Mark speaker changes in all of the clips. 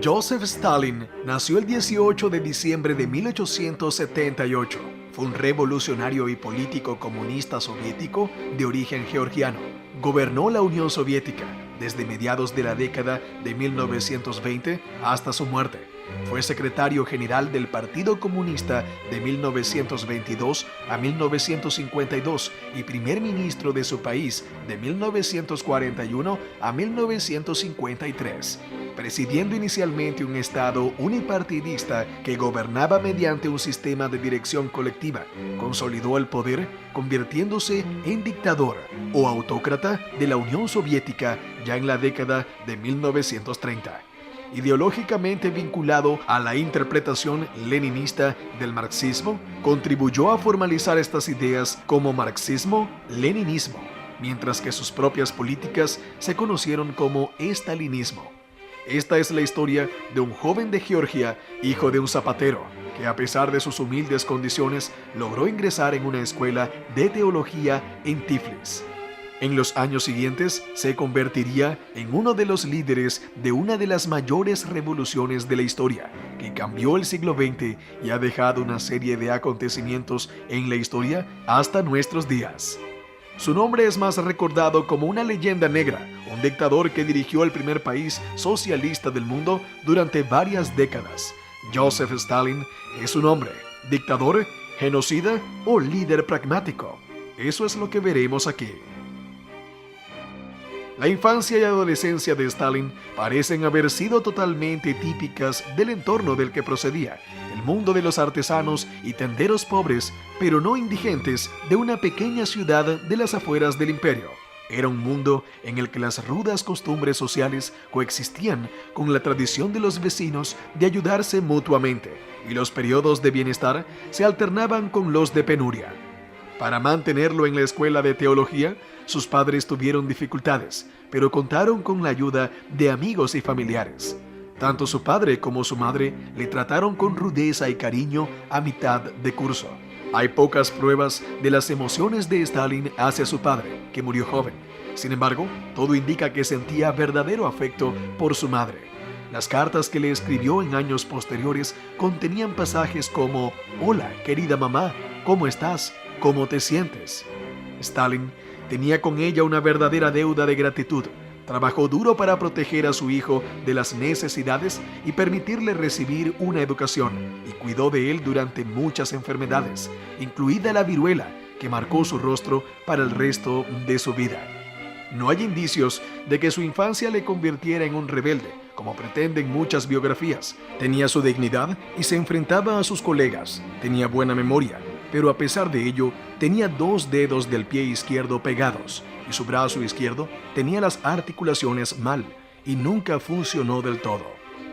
Speaker 1: Joseph Stalin nació el 18 de diciembre de 1878. Fue un revolucionario y político comunista soviético de origen georgiano. Gobernó la Unión Soviética desde mediados de la década de 1920 hasta su muerte. Fue secretario general del Partido Comunista de 1922 a 1952 y primer ministro de su país de 1941 a 1953, presidiendo inicialmente un Estado unipartidista que gobernaba mediante un sistema de dirección colectiva. Consolidó el poder convirtiéndose en dictador o autócrata de la Unión Soviética ya en la década de 1930. Ideológicamente vinculado a la interpretación leninista del marxismo, contribuyó a formalizar estas ideas como marxismo-leninismo, mientras que sus propias políticas se conocieron como estalinismo. Esta es la historia de un joven de Georgia, hijo de un zapatero, que a pesar de sus humildes condiciones logró ingresar en una escuela de teología en Tiflis. En los años siguientes se convertiría en uno de los líderes de una de las mayores revoluciones de la historia, que cambió el siglo XX y ha dejado una serie de acontecimientos en la historia hasta nuestros días. Su nombre es más recordado como una leyenda negra, un dictador que dirigió el primer país socialista del mundo durante varias décadas. Joseph Stalin es su nombre: dictador, genocida o líder pragmático. Eso es lo que veremos aquí. La infancia y adolescencia de Stalin parecen haber sido totalmente típicas del entorno del que procedía, el mundo de los artesanos y tenderos pobres, pero no indigentes, de una pequeña ciudad de las afueras del imperio. Era un mundo en el que las rudas costumbres sociales coexistían con la tradición de los vecinos de ayudarse mutuamente, y los periodos de bienestar se alternaban con los de penuria. Para mantenerlo en la escuela de teología, sus padres tuvieron dificultades, pero contaron con la ayuda de amigos y familiares. Tanto su padre como su madre le trataron con rudeza y cariño a mitad de curso. Hay pocas pruebas de las emociones de Stalin hacia su padre, que murió joven. Sin embargo, todo indica que sentía verdadero afecto por su madre. Las cartas que le escribió en años posteriores contenían pasajes como: «Hola, querida mamá, ¿cómo estás? ¿Cómo te sientes?». Stalin tenía con ella una verdadera deuda de gratitud. Trabajó duro para proteger a su hijo de las necesidades y permitirle recibir una educación, y cuidó de él durante muchas enfermedades, incluida la viruela, que marcó su rostro para el resto de su vida. No hay indicios de que su infancia le convirtiera en un rebelde, como pretenden muchas biografías. Tenía su dignidad y se enfrentaba a sus colegas. Tenía buena memoria, pero a pesar de ello, tenía 2 dedos del pie izquierdo pegados, y su brazo izquierdo tenía las articulaciones mal, y nunca funcionó del todo.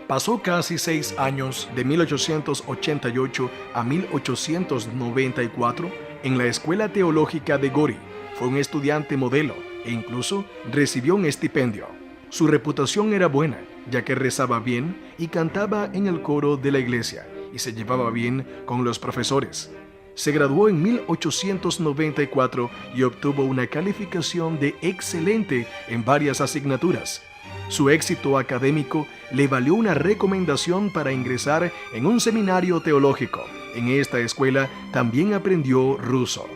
Speaker 1: Pasó casi 6 años, de 1888 a 1894, en la Escuela Teológica de Gori. Fue un estudiante modelo, e incluso recibió un estipendio. Su reputación era buena, ya que rezaba bien y cantaba en el coro de la iglesia, y se llevaba bien con los profesores. Se graduó en 1894 y obtuvo una calificación de excelente en varias asignaturas. Su éxito académico le valió una recomendación para ingresar en un seminario teológico. En esta escuela también aprendió ruso.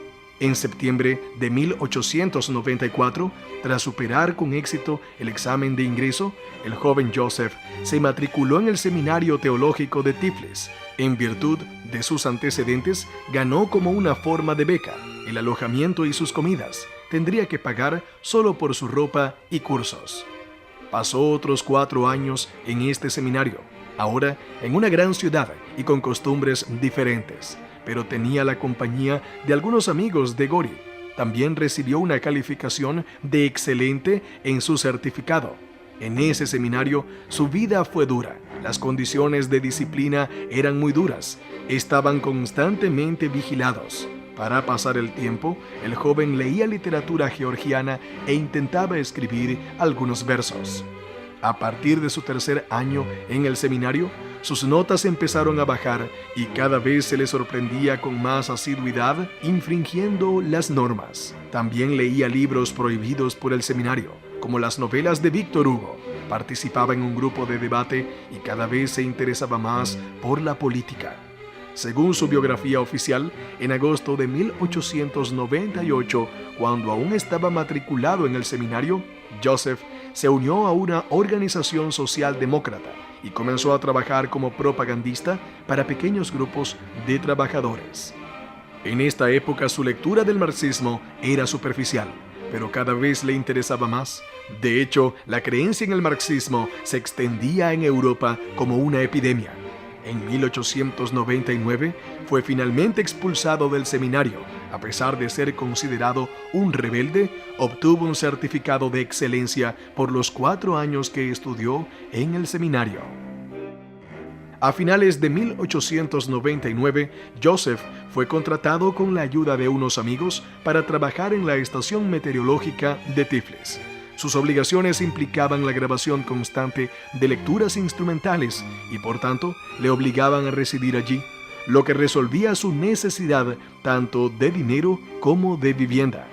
Speaker 1: En septiembre de 1894, tras superar con éxito el examen de ingreso, el joven Joseph se matriculó en el Seminario Teológico de Tiflis. En virtud de sus antecedentes, ganó como una forma de beca el alojamiento y sus comidas. Tendría que pagar solo por su ropa y cursos. Pasó otros 4 años en este seminario, ahora en una gran ciudad y con costumbres diferentes, pero tenía la compañía de algunos amigos de Gori. También recibió una calificación de excelente en su certificado. En ese seminario, su vida fue dura. Las condiciones de disciplina eran muy duras. Estaban constantemente vigilados. Para pasar el tiempo, el joven leía literatura georgiana e intentaba escribir algunos versos. A partir de su 3er año en el seminario, sus notas empezaron a bajar y cada vez se le sorprendía con más asiduidad infringiendo las normas. También leía libros prohibidos por el seminario, como las novelas de Víctor Hugo. participaba en un grupo de debate y cada vez se interesaba más por la política. Según su biografía oficial, en agosto de 1898, cuando aún estaba matriculado en el seminario, Joseph se unió a una organización socialdemócrata y comenzó a trabajar como propagandista para pequeños grupos de trabajadores. En esta época su lectura del marxismo era superficial, pero cada vez le interesaba más. De hecho, la creencia en el marxismo se extendía en Europa como una epidemia. En 1899 fue finalmente expulsado del seminario. A pesar de ser considerado un rebelde, obtuvo un certificado de excelencia por los 4 años que estudió en el seminario. A finales de 1899, Joseph fue contratado con la ayuda de unos amigos para trabajar en la estación meteorológica de Tiflis. Sus obligaciones implicaban la grabación constante de lecturas instrumentales y por tanto le obligaban a residir allí, lo que resolvía su necesidad tanto de dinero como de vivienda.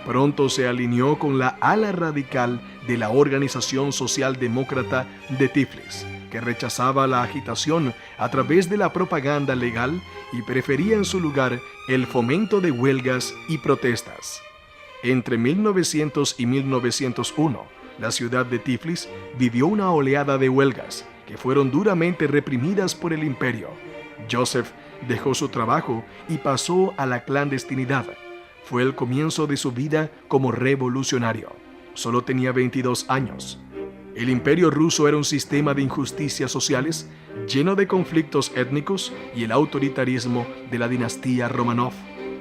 Speaker 1: Pronto se alineó con la ala radical de la Organización Socialdemócrata de Tiflis, que rechazaba la agitación a través de la propaganda legal y prefería en su lugar el fomento de huelgas y protestas. Entre 1900 y 1901, la ciudad de Tiflis vivió una oleada de huelgas que fueron duramente reprimidas por el imperio. Joseph dejó su trabajo y pasó a la clandestinidad. Fue el comienzo de su vida como revolucionario. Solo tenía 22 años. El imperio ruso era un sistema de injusticias sociales lleno de conflictos étnicos y el autoritarismo de la dinastía Romanov.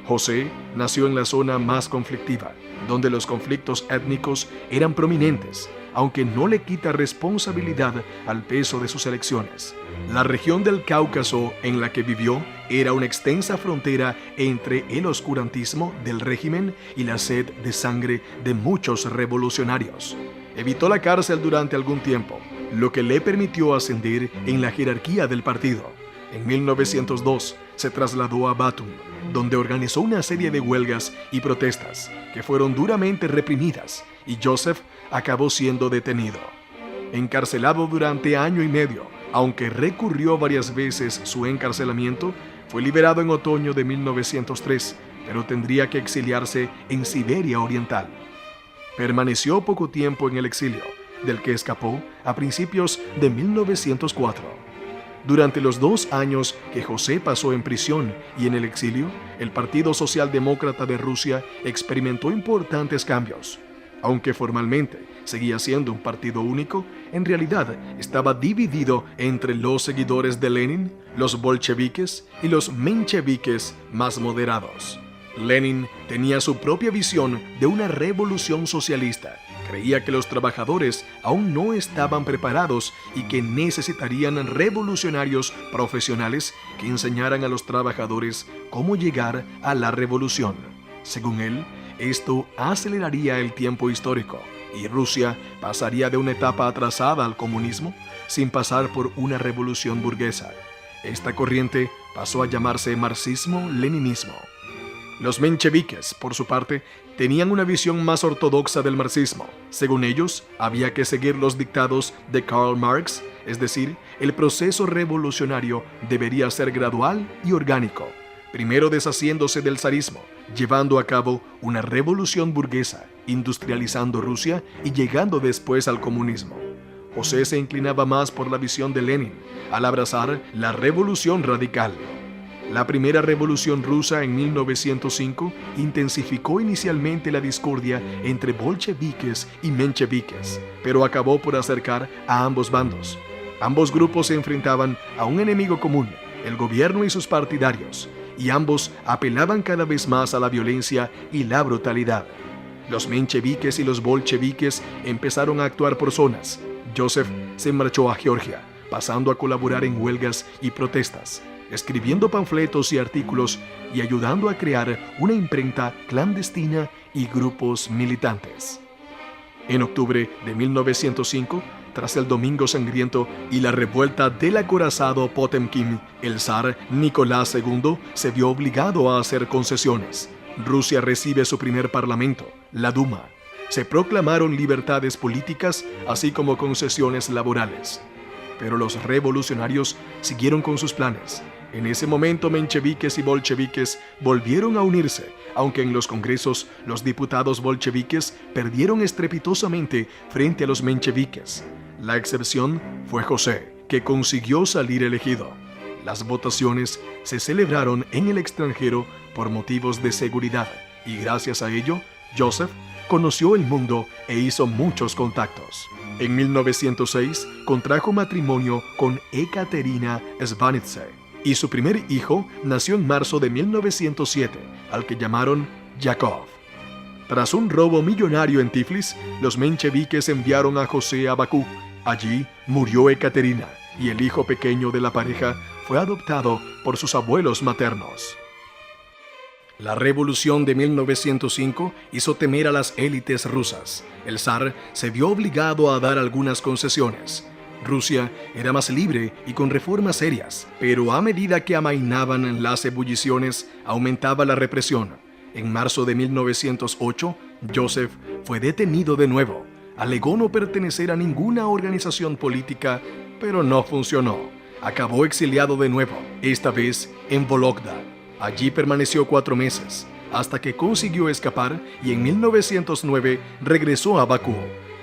Speaker 1: José nació en la zona más conflictiva, donde los conflictos étnicos eran prominentes, aunque no le quita responsabilidad al peso de sus elecciones. La región del Cáucaso en la que vivió era una extensa frontera entre el oscurantismo del régimen y la sed de sangre de muchos revolucionarios. Evitó la cárcel durante algún tiempo, lo que le permitió ascender en la jerarquía del partido. En 1902 se trasladó a Batum, donde organizó una serie de huelgas y protestas que fueron duramente reprimidas, y Joseph acabó siendo detenido. Encarcelado durante año y medio, aunque recurrió varias veces su encarcelamiento, fue liberado en otoño de 1903, pero tendría que exiliarse en Siberia Oriental. Permaneció poco tiempo en el exilio, del que escapó a principios de 1904. Durante los 2 años que José pasó en prisión y en el exilio, el Partido Socialdemócrata de Rusia experimentó importantes cambios. Aunque formalmente seguía siendo un partido único, en realidad estaba dividido entre los seguidores de Lenin, los bolcheviques y los mencheviques más moderados. Lenin tenía su propia visión de una revolución socialista. Creía que los trabajadores aún no estaban preparados y que necesitarían revolucionarios profesionales que enseñaran a los trabajadores cómo llegar a la revolución. Según él, esto aceleraría el tiempo histórico y Rusia pasaría de una etapa atrasada al comunismo sin pasar por una revolución burguesa. Esta corriente pasó a llamarse marxismo-leninismo. Los mencheviques, por su parte, tenían una visión más ortodoxa del marxismo. Según ellos, había que seguir los dictados de Karl Marx, es decir, el proceso revolucionario debería ser gradual y orgánico, primero deshaciéndose del zarismo, llevando a cabo una revolución burguesa, industrializando Rusia y llegando después al comunismo. José se inclinaba más por la visión de Lenin, al abrazar la revolución radical. La primera revolución rusa en 1905 intensificó inicialmente la discordia entre bolcheviques y mencheviques, pero acabó por acercar a ambos bandos. Ambos grupos se enfrentaban a un enemigo común, el gobierno y sus partidarios, y ambos apelaban cada vez más a la violencia y la brutalidad. Los mencheviques y los bolcheviques empezaron a actuar por zonas. Joseph se marchó a Georgia, pasando a colaborar en huelgas y protestas, escribiendo panfletos y artículos y ayudando a crear una imprenta clandestina y grupos militantes. En octubre de 1905, tras el Domingo Sangriento y la revuelta del acorazado Potemkin, el zar Nicolás II se vio obligado a hacer concesiones. Rusia recibe su primer parlamento, la Duma. Se proclamaron libertades políticas, así como concesiones laborales. Pero los revolucionarios siguieron con sus planes. En ese momento, mencheviques y bolcheviques volvieron a unirse, aunque en los congresos los diputados bolcheviques perdieron estrepitosamente frente a los mencheviques. La excepción fue José, que consiguió salir elegido. Las votaciones se celebraron en el extranjero por motivos de seguridad, y gracias a ello, Joseph conoció el mundo e hizo muchos contactos. En 1906 contrajo matrimonio con Ekaterina Svanidze, y su primer hijo nació en marzo de 1907, al que llamaron Yakov. Tras un robo millonario en Tiflis, los mencheviques enviaron a José a Bakú. Allí murió Ekaterina, y el hijo pequeño de la pareja fue adoptado por sus abuelos maternos. La revolución de 1905 hizo temer a las élites rusas. El zar se vio obligado a dar algunas concesiones. Rusia era más libre y con reformas serias, pero a medida que amainaban las ebulliciones, aumentaba la represión. En marzo de 1908, Joseph fue detenido de nuevo. Alegó no pertenecer a ninguna organización política, pero no funcionó. Acabó exiliado de nuevo, esta vez en Vologda. Allí permaneció 4 meses, hasta que consiguió escapar y en 1909 regresó a Bakú,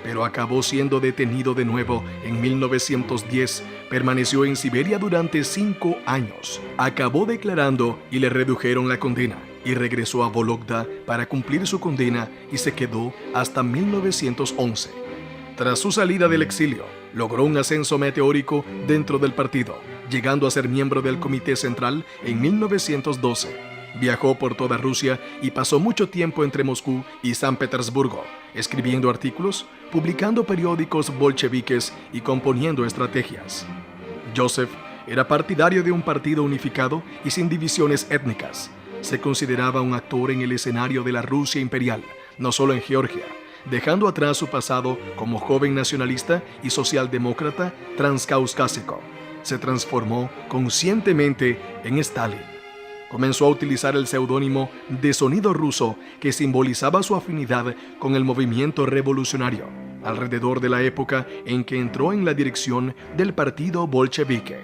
Speaker 1: pero acabó siendo detenido de nuevo en 1910. Permaneció en Siberia durante 5 años. Acabó declarando y le redujeron la condena, y regresó a Vologda para cumplir su condena y se quedó hasta 1911. Tras su salida del exilio, logró un ascenso meteórico dentro del partido, llegando a ser miembro del Comité Central en 1912. Viajó por toda Rusia y pasó mucho tiempo entre Moscú y San Petersburgo, escribiendo artículos, publicando periódicos bolcheviques y componiendo estrategias. Joseph era partidario de un partido unificado y sin divisiones étnicas. Se consideraba un actor en el escenario de la Rusia imperial, no solo en Georgia, dejando atrás su pasado como joven nacionalista y socialdemócrata transcaucásico. Se transformó conscientemente en Stalin. Comenzó a utilizar el seudónimo de Sonido Ruso, que simbolizaba su afinidad con el movimiento revolucionario, alrededor de la época en que entró en la dirección del partido bolchevique.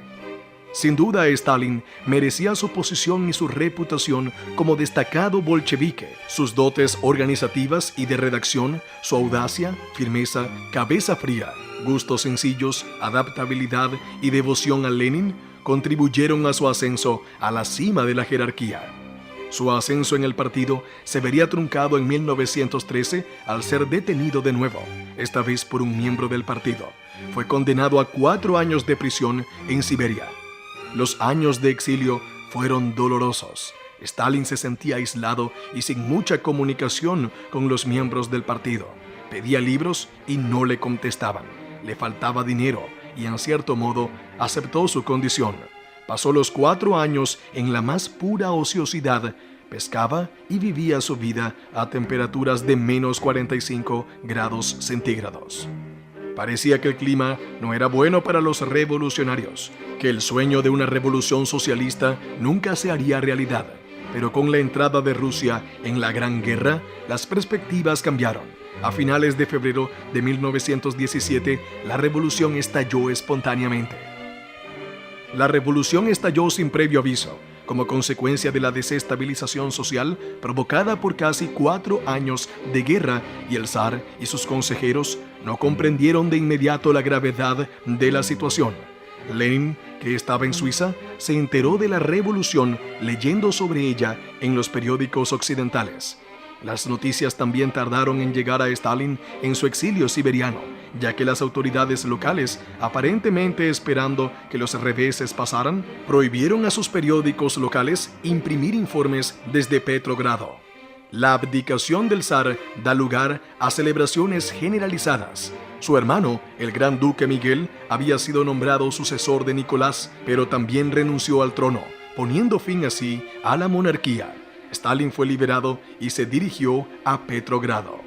Speaker 1: Sin duda, Stalin merecía su posición y su reputación como destacado bolchevique. Sus dotes organizativas y de redacción, su audacia, firmeza, cabeza fría, gustos sencillos, adaptabilidad y devoción a Lenin contribuyeron a su ascenso a la cima de la jerarquía. Su ascenso en el partido se vería truncado en 1913 al ser detenido de nuevo, esta vez por un miembro del partido. Fue condenado a 4 años de prisión en Siberia. Los años de exilio fueron dolorosos. Stalin se sentía aislado y sin mucha comunicación con los miembros del partido. Pedía libros y no le contestaban. Le faltaba dinero y en cierto modo aceptó su condición. Pasó los 4 años en la más pura ociosidad. Pescaba y vivía su vida a temperaturas de menos 45 grados centígrados. Parecía que el clima no era bueno para los revolucionarios, que el sueño de una revolución socialista nunca se haría realidad. Pero con la entrada de Rusia en la Gran Guerra, las perspectivas cambiaron. A finales de febrero de 1917, la revolución estalló espontáneamente. La revolución estalló sin previo aviso, como consecuencia de la desestabilización social provocada por casi 4 años de guerra, y el zar y sus consejeros no comprendieron de inmediato la gravedad de la situación. Lenin, que estaba en Suiza, se enteró de la revolución leyendo sobre ella en los periódicos occidentales. Las noticias también tardaron en llegar a Stalin en su exilio siberiano, ya que las autoridades locales, aparentemente esperando que los reveses pasaran, prohibieron a sus periódicos locales imprimir informes desde Petrogrado. La abdicación del zar da lugar a celebraciones generalizadas. Su hermano, el gran duque Miguel, había sido nombrado sucesor de Nicolás, pero también renunció al trono, poniendo fin así a la monarquía. Stalin fue liberado y se dirigió a Petrogrado.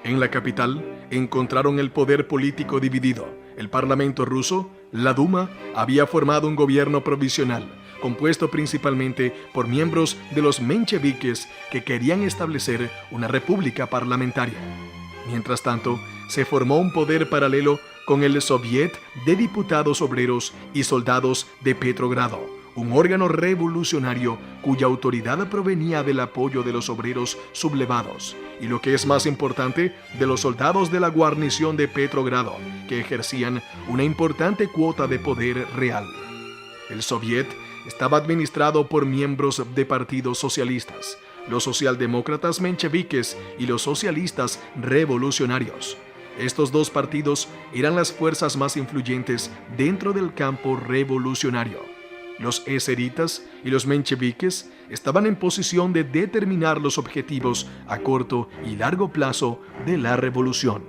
Speaker 1: En la capital encontraron el poder político dividido. El parlamento ruso, la Duma, había formado un gobierno provisional, compuesto principalmente por miembros de los mencheviques que querían establecer una república parlamentaria. Mientras tanto, se formó un poder paralelo con el Soviet de Diputados Obreros y Soldados de Petrogrado, un órgano revolucionario cuya autoridad provenía del apoyo de los obreros sublevados y, lo que es más importante, de los soldados de la guarnición de Petrogrado, que ejercían una importante cuota de poder real. El Soviet estaba administrado por miembros de partidos socialistas, los socialdemócratas mencheviques y los socialistas revolucionarios. Estos dos partidos eran las fuerzas más influyentes dentro del campo revolucionario. Los eseritas y los mencheviques estaban en posición de determinar los objetivos a corto y largo plazo de la revolución.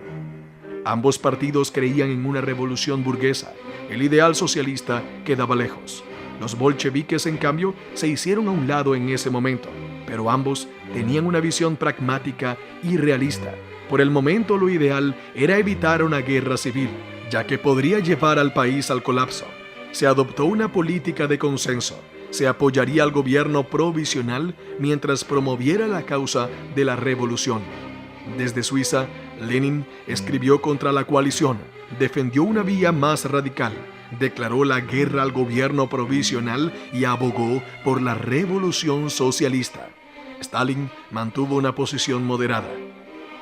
Speaker 1: Ambos partidos creían en una revolución burguesa. El ideal socialista quedaba lejos. Los bolcheviques, en cambio, se hicieron a un lado en ese momento, pero ambos tenían una visión pragmática y realista. Por el momento, lo ideal era evitar una guerra civil, ya que podría llevar al país al colapso. Se adoptó una política de consenso. Se apoyaría al gobierno provisional mientras promoviera la causa de la revolución. Desde Suiza, Lenin escribió contra la coalición, defendió una vía más radical, declaró la guerra al gobierno provisional y abogó por la revolución socialista. Stalin mantuvo una posición moderada.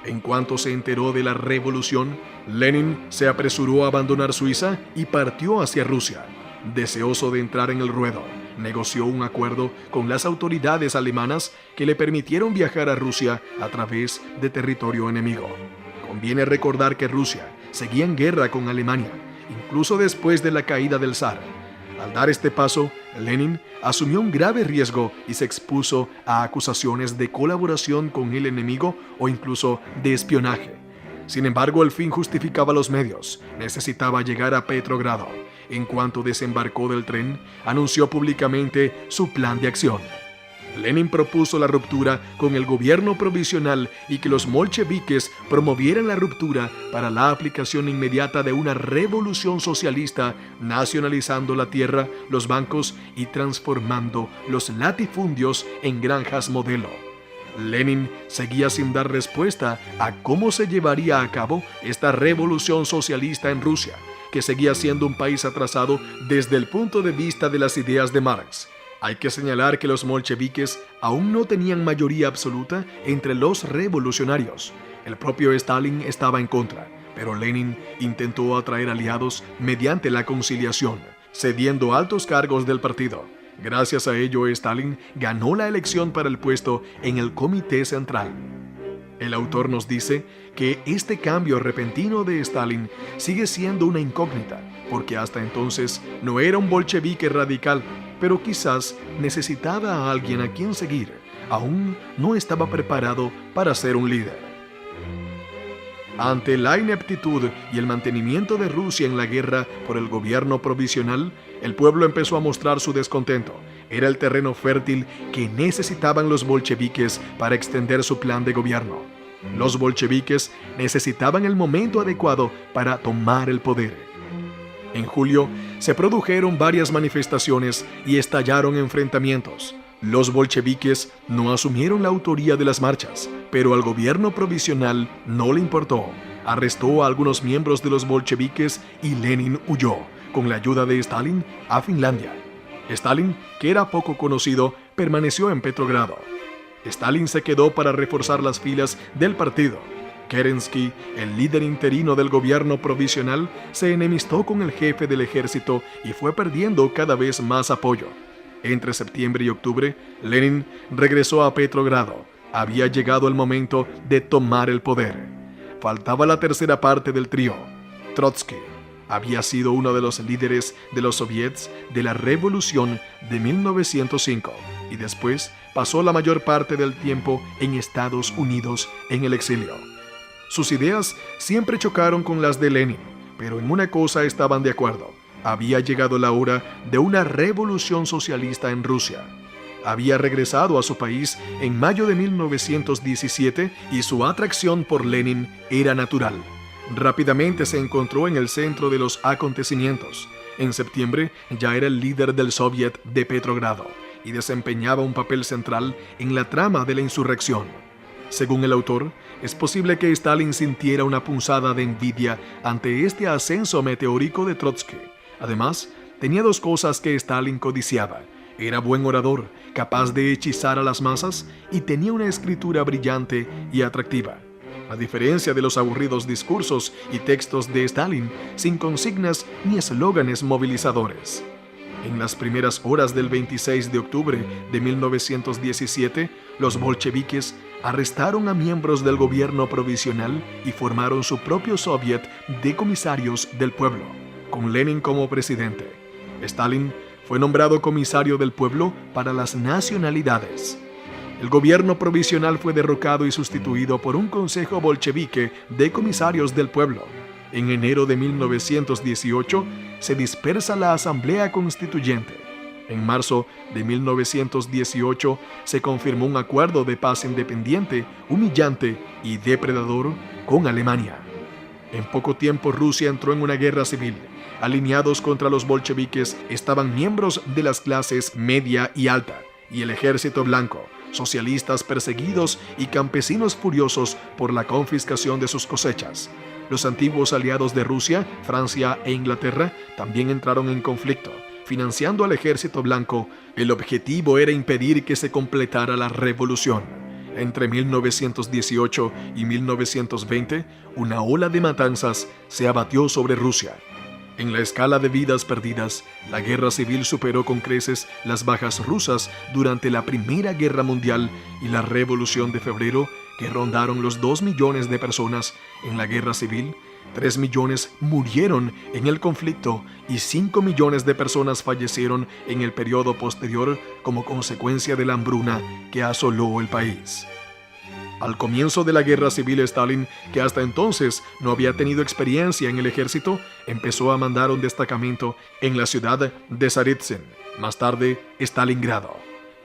Speaker 1: En cuanto se enteró de la revolución, Lenin se apresuró a abandonar Suiza y partió hacia Rusia. Deseoso de entrar en el ruedo, negoció un acuerdo con las autoridades alemanas que le permitieron viajar a Rusia a través de territorio enemigo. Conviene recordar que Rusia seguía en guerra con Alemania, incluso después de la caída del zar. Al dar este paso, Lenin asumió un grave riesgo y se expuso a acusaciones de colaboración con el enemigo o incluso de espionaje. Sin embargo, el fin justificaba los medios. Necesitaba llegar a Petrogrado. En cuanto desembarcó del tren, anunció públicamente su plan de acción. Lenin propuso la ruptura con el gobierno provisional y que los bolcheviques promovieran la ruptura para la aplicación inmediata de una revolución socialista, nacionalizando la tierra, los bancos y transformando los latifundios en granjas modelo. Lenin seguía sin dar respuesta a cómo se llevaría a cabo esta revolución socialista en Rusia, que seguía siendo un país atrasado desde el punto de vista de las ideas de Marx. Hay que señalar que los bolcheviques aún no tenían mayoría absoluta entre los revolucionarios. El propio Stalin estaba en contra, pero Lenin intentó atraer aliados mediante la conciliación, cediendo altos cargos del partido. Gracias a ello, Stalin ganó la elección para el puesto en el Comité Central. El autor nos dice que este cambio repentino de Stalin sigue siendo una incógnita, porque hasta entonces no era un bolchevique radical, pero quizás necesitaba a alguien a quien seguir. Aún no estaba preparado para ser un líder. Ante la ineptitud y el mantenimiento de Rusia en la guerra por el gobierno provisional, el pueblo empezó a mostrar su descontento. Era el terreno fértil que necesitaban los bolcheviques para extender su plan de gobierno. Los bolcheviques necesitaban el momento adecuado para tomar el poder. En julio se produjeron varias manifestaciones y estallaron enfrentamientos. Los bolcheviques no asumieron la autoría de las marchas, pero al gobierno provisional no le importó. Arrestó a algunos miembros de los bolcheviques y Lenin huyó, con la ayuda de Stalin, a Finlandia. Stalin, que era poco conocido, permaneció en Petrogrado. Stalin se quedó para reforzar las filas del partido. Kerensky, el líder interino del gobierno provisional, se enemistó con el jefe del ejército y fue perdiendo cada vez más apoyo. Entre septiembre y octubre, Lenin regresó a Petrogrado. Había llegado el momento de tomar el poder. Faltaba la tercera parte del trío. Trotsky había sido uno de los líderes de los soviets de la Revolución de 1905 y después pasó la mayor parte del tiempo en Estados Unidos en el exilio. Sus ideas siempre chocaron con las de Lenin, pero en una cosa estaban de acuerdo. Había llegado la hora de una revolución socialista en Rusia. Había regresado a su país en mayo de 1917 y su atracción por Lenin era natural. Rápidamente se encontró en el centro de los acontecimientos. En septiembre ya era el líder del Soviet de Petrogrado y desempeñaba un papel central en la trama de la insurrección. Según el autor, es posible que Stalin sintiera una punzada de envidia ante este ascenso meteórico de Trotsky. Además, tenía dos cosas que Stalin codiciaba. Era buen orador, capaz de hechizar a las masas, y tenía una escritura brillante y atractiva. A diferencia de los aburridos discursos y textos de Stalin, sin consignas ni eslóganes movilizadores. En las primeras horas del 26 de octubre de 1917, los bolcheviques arrestaron a miembros del gobierno provisional y formaron su propio soviet de comisarios del pueblo, con Lenin como presidente. Stalin fue nombrado comisario del pueblo para las nacionalidades. El gobierno provisional fue derrocado y sustituido por un consejo bolchevique de comisarios del pueblo. En enero de 1918 se dispersa la Asamblea Constituyente. En marzo de 1918 se confirmó un acuerdo de paz independiente, humillante y depredador con Alemania. En poco tiempo Rusia entró en una guerra civil. Alineados contra los bolcheviques estaban miembros de las clases media y alta y el ejército blanco, socialistas perseguidos y campesinos furiosos por la confiscación de sus cosechas. Los antiguos aliados de Rusia, Francia e Inglaterra también entraron en conflicto, financiando al ejército blanco. El objetivo era impedir que se completara la revolución. Entre 1918 y 1920, una ola de matanzas se abatió sobre Rusia. En la escala de vidas perdidas, la guerra civil superó con creces las bajas rusas durante la Primera Guerra Mundial y la Revolución de Febrero, que rondaron los 2 millones de personas en la guerra civil. 3 millones murieron en el conflicto y 5 millones de personas fallecieron en el periodo posterior como consecuencia de la hambruna que asoló el país. Al comienzo de la guerra civil, Stalin, que hasta entonces no había tenido experiencia en el ejército, empezó a mandar un destacamento en la ciudad de Tsaritsyn, más tarde Stalingrado.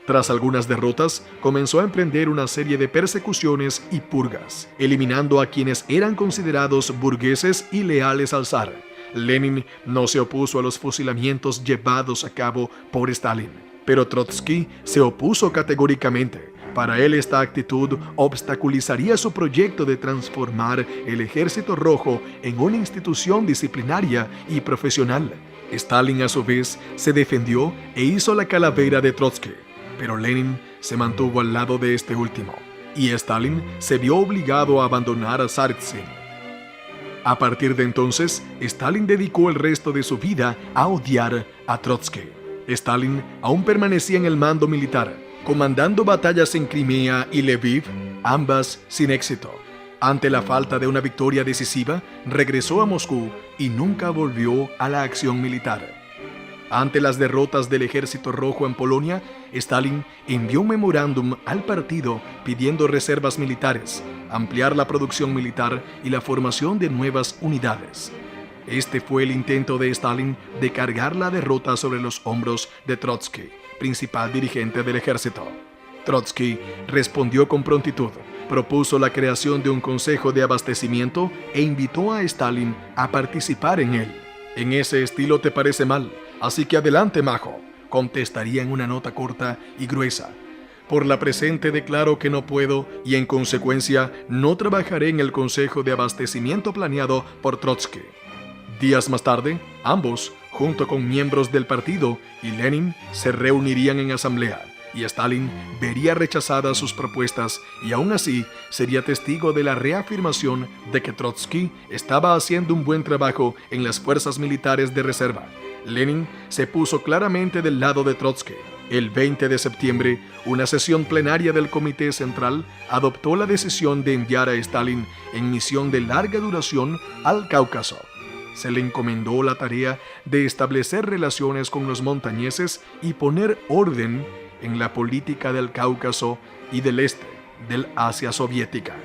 Speaker 1: Tras algunas derrotas, comenzó a emprender una serie de persecuciones y purgas, eliminando a quienes eran considerados burgueses y leales al zar. Lenin no se opuso a los fusilamientos llevados a cabo por Stalin, pero Trotsky se opuso categóricamente. Para él, esta actitud obstaculizaría su proyecto de transformar el Ejército Rojo en una institución disciplinaria y profesional. Stalin, a su vez, se defendió e hizo la calavera de Trotsky, pero Lenin se mantuvo al lado de este último, y Stalin se vio obligado a abandonar a Tsaritsyn. A partir de entonces, Stalin dedicó el resto de su vida a odiar a Trotsky. Stalin aún permanecía en el mando militar, comandando batallas en Crimea y Lviv, ambas sin éxito. Ante la falta de una victoria decisiva, regresó a Moscú y nunca volvió a la acción militar. Ante las derrotas del Ejército Rojo en Polonia, Stalin envió un memorándum al partido pidiendo reservas militares, ampliar la producción militar y la formación de nuevas unidades. Este fue el intento de Stalin de cargar la derrota sobre los hombros de Trotsky, principal dirigente del ejército. Trotsky respondió con prontitud, propuso la creación de un consejo de abastecimiento e invitó a Stalin a participar en él. «En ese estilo te parece mal, así que adelante, majo», contestaría en una nota corta y gruesa. «Por la presente declaro que no puedo y en consecuencia no trabajaré en el consejo de abastecimiento planeado por Trotsky». Días más tarde, ambos, junto con miembros del partido y Lenin, se reunirían en asamblea, y Stalin vería rechazadas sus propuestas y aún así sería testigo de la reafirmación de que Trotsky estaba haciendo un buen trabajo en las fuerzas militares de reserva. Lenin se puso claramente del lado de Trotsky. El 20 de septiembre, una sesión plenaria del Comité Central adoptó la decisión de enviar a Stalin en misión de larga duración al Cáucaso. Se le encomendó la tarea de establecer relaciones con los montañeses y poner orden en la política del Cáucaso y del este del Asia soviética.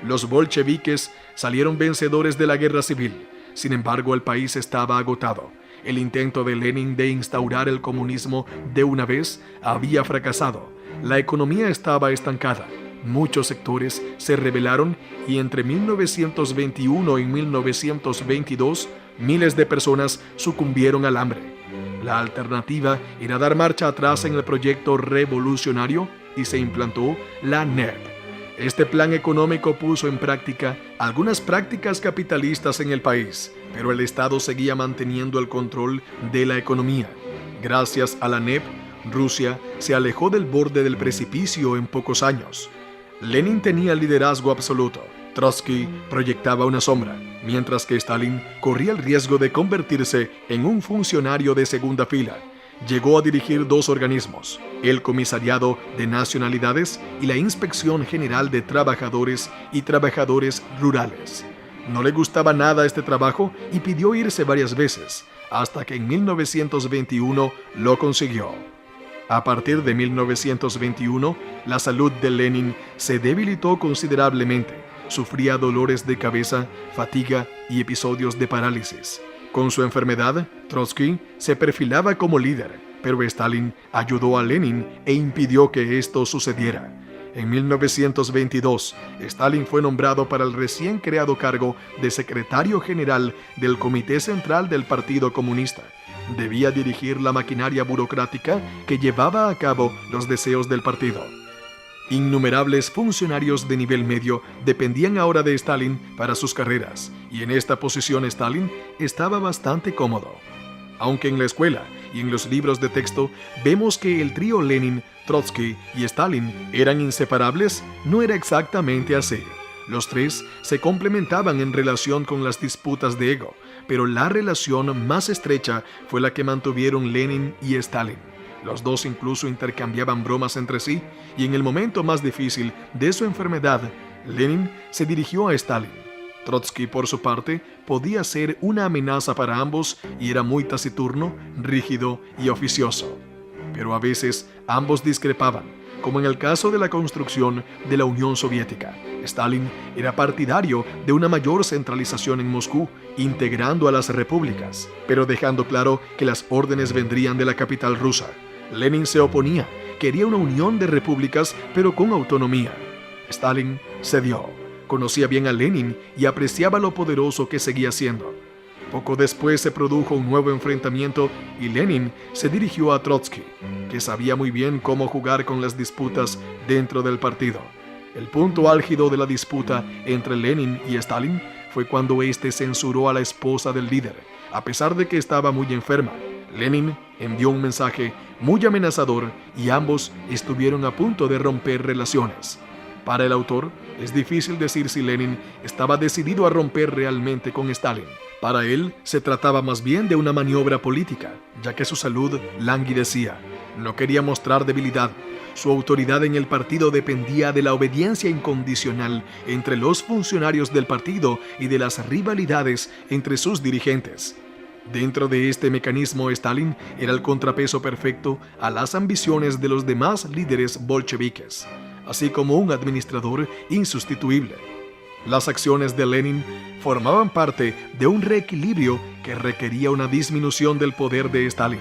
Speaker 1: Los bolcheviques salieron vencedores de la guerra civil. Sin embargo, el país estaba agotado. El intento de Lenin de instaurar el comunismo de una vez había fracasado. La economía estaba estancada. Muchos sectores se rebelaron y entre 1921 y 1922 miles de personas sucumbieron al hambre. La alternativa era dar marcha atrás en el proyecto revolucionario y se implantó la NEP. Este plan económico puso en práctica algunas prácticas capitalistas en el país, pero el Estado seguía manteniendo el control de la economía. Gracias a la NEP, Rusia se alejó del borde del precipicio en pocos años. Lenin tenía el liderazgo absoluto. Trotsky proyectaba una sombra, mientras que Stalin corría el riesgo de convertirse en un funcionario de segunda fila. Llegó a dirigir dos organismos, el Comisariado de Nacionalidades y la Inspección General de Trabajadores y Trabajadores Rurales. No le gustaba nada este trabajo y pidió irse varias veces, hasta que en 1921 lo consiguió. A partir de 1921, la salud de Lenin se debilitó considerablemente. Sufría dolores de cabeza, fatiga y episodios de parálisis. Con su enfermedad, Trotsky se perfilaba como líder, pero Stalin ayudó a Lenin e impidió que esto sucediera. En 1922, Stalin fue nombrado para el recién creado cargo de secretario general del Comité Central del Partido Comunista. Debía dirigir la maquinaria burocrática que llevaba a cabo los deseos del partido. Innumerables funcionarios de nivel medio dependían ahora de Stalin para sus carreras, y en esta posición Stalin estaba bastante cómodo. Aunque en la escuela y en los libros de texto vemos que el trío Lenin, Trotsky y Stalin eran inseparables, no era exactamente así. Los tres se complementaban en relación con las disputas de ego, pero la relación más estrecha fue la que mantuvieron Lenin y Stalin. Los dos incluso intercambiaban bromas entre sí, y en el momento más difícil de su enfermedad, Lenin se dirigió a Stalin. Trotsky, por su parte, podía ser una amenaza para ambos y era muy taciturno, rígido y oficioso. Pero a veces ambos discrepaban, como en el caso de la construcción de la Unión Soviética. Stalin era partidario de una mayor centralización en Moscú, integrando a las repúblicas, pero dejando claro que las órdenes vendrían de la capital rusa. Lenin se oponía, quería una unión de repúblicas, pero con autonomía. Stalin cedió, conocía bien a Lenin y apreciaba lo poderoso que seguía siendo. Poco después se produjo un nuevo enfrentamiento y Lenin se dirigió a Trotsky, que sabía muy bien cómo jugar con las disputas dentro del partido. El punto álgido de la disputa entre Lenin y Stalin fue cuando éste censuró a la esposa del líder, a pesar de que estaba muy enferma. Lenin envió un mensaje muy amenazador y ambos estuvieron a punto de romper relaciones. Para el autor, es difícil decir si Lenin estaba decidido a romper realmente con Stalin. Para él, se trataba más bien de una maniobra política, ya que su salud languidecía. No quería mostrar debilidad. Su autoridad en el partido dependía de la obediencia incondicional entre los funcionarios del partido y de las rivalidades entre sus dirigentes. Dentro de este mecanismo, Stalin era el contrapeso perfecto a las ambiciones de los demás líderes bolcheviques, así como un administrador insustituible. Las acciones de Lenin formaban parte de un reequilibrio que requería una disminución del poder de Stalin.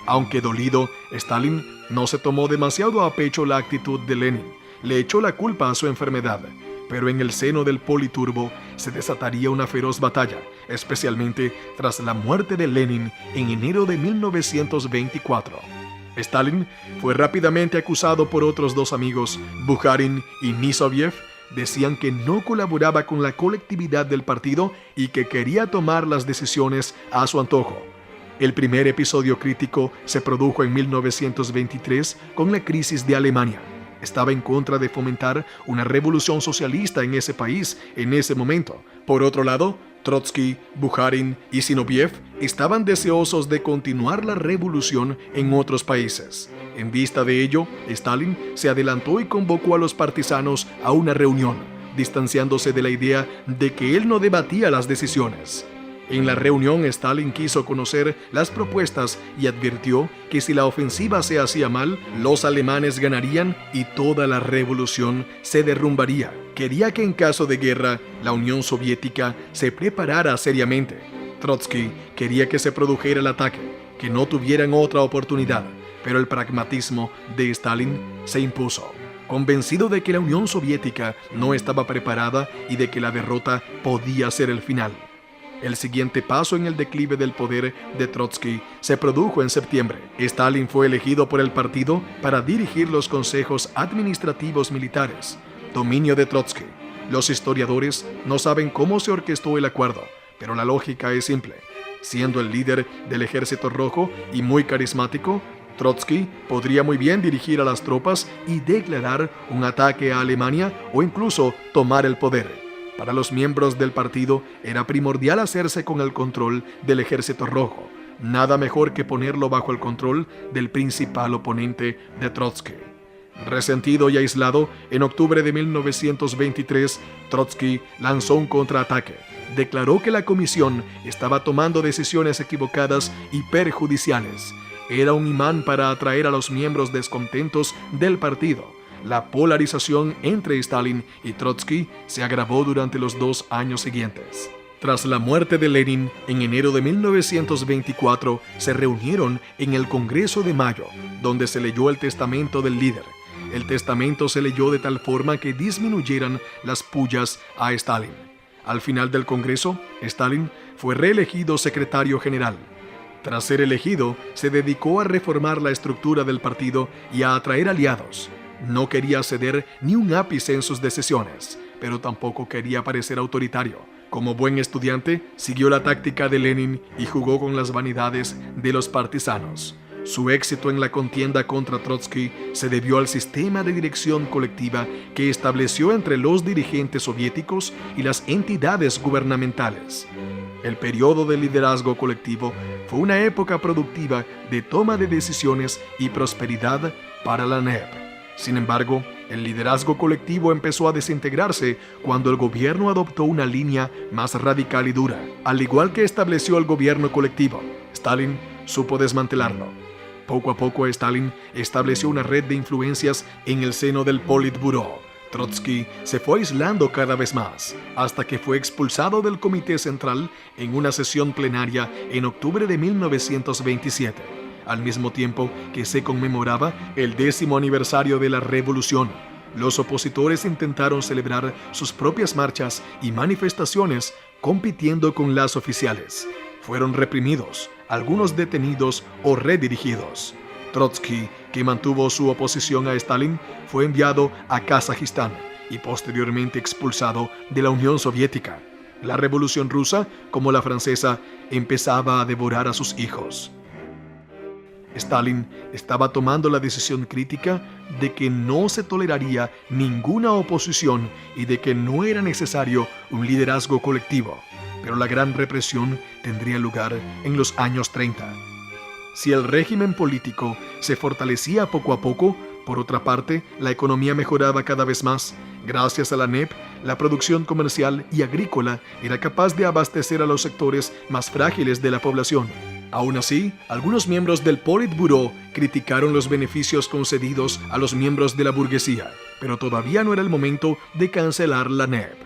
Speaker 1: Aunque dolido, Stalin no se tomó demasiado a pecho la actitud de Lenin, le echó la culpa a su enfermedad, pero en el seno del Politurbo se desataría una feroz batalla, especialmente tras la muerte de Lenin en enero de 1924. Stalin fue rápidamente acusado por otros dos amigos, Bukharin y Nisoviev. Decían que no colaboraba con la colectividad del partido y que quería tomar las decisiones a su antojo. El primer episodio crítico se produjo en 1923 con la crisis de Alemania. Estaba en contra de fomentar una revolución socialista en ese país en ese momento. Por otro lado, Trotsky, Bukharin y Zinoviev estaban deseosos de continuar la revolución en otros países. En vista de ello, Stalin se adelantó y convocó a los partisanos a una reunión, distanciándose de la idea de que él no debatía las decisiones. En la reunión, Stalin quiso conocer las propuestas y advirtió que si la ofensiva se hacía mal, los alemanes ganarían y toda la revolución se derrumbaría. Quería que en caso de guerra, la Unión Soviética se preparara seriamente. Trotsky quería que se produjera el ataque, que no tuvieran otra oportunidad, pero el pragmatismo de Stalin se impuso. Convencido de que la Unión Soviética no estaba preparada y de que la derrota podía ser el final, El siguiente paso en el declive del poder de Trotsky se produjo en septiembre. Stalin fue elegido por el partido para dirigir los consejos administrativos militares, dominio de Trotsky. Los historiadores no saben cómo se orquestó el acuerdo, pero la lógica es simple. Siendo el líder del Ejército Rojo y muy carismático, Trotsky podría muy bien dirigir a las tropas y declarar un ataque a Alemania o incluso tomar el poder. Para los miembros del partido era primordial hacerse con el control del Ejército Rojo. Nada mejor que ponerlo bajo el control del principal oponente de Trotsky. Resentido y aislado, en octubre de 1923, Trotsky lanzó un contraataque. Declaró que la comisión estaba tomando decisiones equivocadas y perjudiciales. Era un imán para atraer a los miembros descontentos del partido. La polarización entre Stalin y Trotsky se agravó durante los 2 años siguientes. Tras la muerte de Lenin, en enero de 1924, se reunieron en el Congreso de Mayo, donde se leyó el testamento del líder. El testamento se leyó de tal forma que disminuyeran las pullas a Stalin. Al final del Congreso, Stalin fue reelegido secretario general. Tras ser elegido, se dedicó a reformar la estructura del partido y a atraer aliados. No quería ceder ni un ápice en sus decisiones, pero tampoco quería parecer autoritario. Como buen estudiante, siguió la táctica de Lenin y jugó con las vanidades de los partisanos. Su éxito en la contienda contra Trotsky se debió al sistema de dirección colectiva que estableció entre los dirigentes soviéticos y las entidades gubernamentales. El periodo de liderazgo colectivo fue una época productiva de toma de decisiones y prosperidad para la NEP. Sin embargo, el liderazgo colectivo empezó a desintegrarse cuando el gobierno adoptó una línea más radical y dura. Al igual que estableció el gobierno colectivo, Stalin supo desmantelarlo. Poco a poco, Stalin estableció una red de influencias en el seno del Politburó. Trotsky se fue aislando cada vez más, hasta que fue expulsado del Comité Central en una sesión plenaria en octubre de 1927, al mismo tiempo que se conmemoraba el 10º aniversario de la Revolución. Los opositores intentaron celebrar sus propias marchas y manifestaciones compitiendo con las oficiales. Fueron reprimidos, algunos detenidos o redirigidos. Trotsky, que mantuvo su oposición a Stalin, fue enviado a Kazajistán y posteriormente expulsado de la Unión Soviética. La Revolución Rusa, como la francesa, empezaba a devorar a sus hijos. Stalin estaba tomando la decisión crítica de que no se toleraría ninguna oposición y de que no era necesario un liderazgo colectivo, pero la gran represión tendría lugar en los años 30. Si el régimen político se fortalecía poco a poco, por otra parte, la economía mejoraba cada vez más. Gracias a la NEP, la producción comercial y agrícola era capaz de abastecer a los sectores más frágiles de la población. Aún así, algunos miembros del Politburó criticaron los beneficios concedidos a los miembros de la burguesía, pero todavía no era el momento de cancelar la NEP.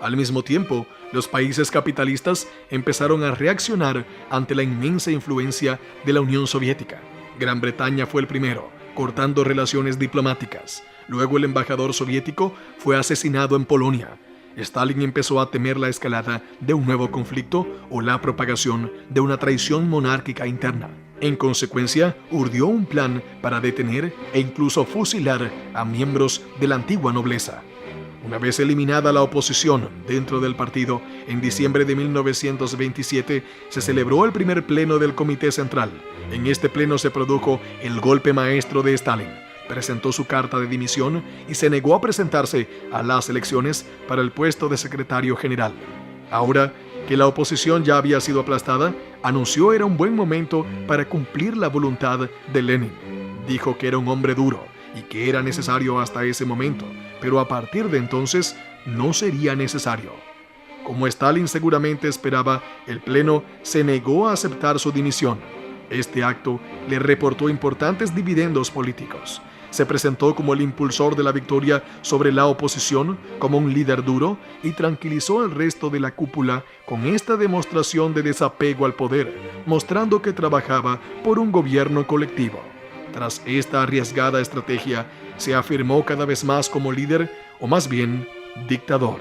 Speaker 1: Al mismo tiempo, los países capitalistas empezaron a reaccionar ante la inmensa influencia de la Unión Soviética. Gran Bretaña fue el primero, cortando relaciones diplomáticas. Luego el embajador soviético fue asesinado en Polonia. Stalin empezó a temer la escalada de un nuevo conflicto o la propagación de una traición monárquica interna. En consecuencia, urdió un plan para detener e incluso fusilar a miembros de la antigua nobleza. Una vez eliminada la oposición dentro del partido, en diciembre de 1927 se celebró el primer pleno del Comité Central. En este pleno se produjo el golpe maestro de Stalin. Presentó su carta de dimisión y se negó a presentarse a las elecciones para el puesto de secretario general. Ahora que la oposición ya había sido aplastada, anunció era un buen momento para cumplir la voluntad de Lenin. Dijo que era un hombre duro y que era necesario hasta ese momento, pero a partir de entonces no sería necesario. Como Stalin seguramente esperaba, el pleno se negó a aceptar su dimisión. Este acto le reportó importantes dividendos políticos. Se presentó como el impulsor de la victoria sobre la oposición, como un líder duro, y tranquilizó al resto de la cúpula con esta demostración de desapego al poder, mostrando que trabajaba por un gobierno colectivo. Tras esta arriesgada estrategia, se afirmó cada vez más como líder, o más bien, dictador.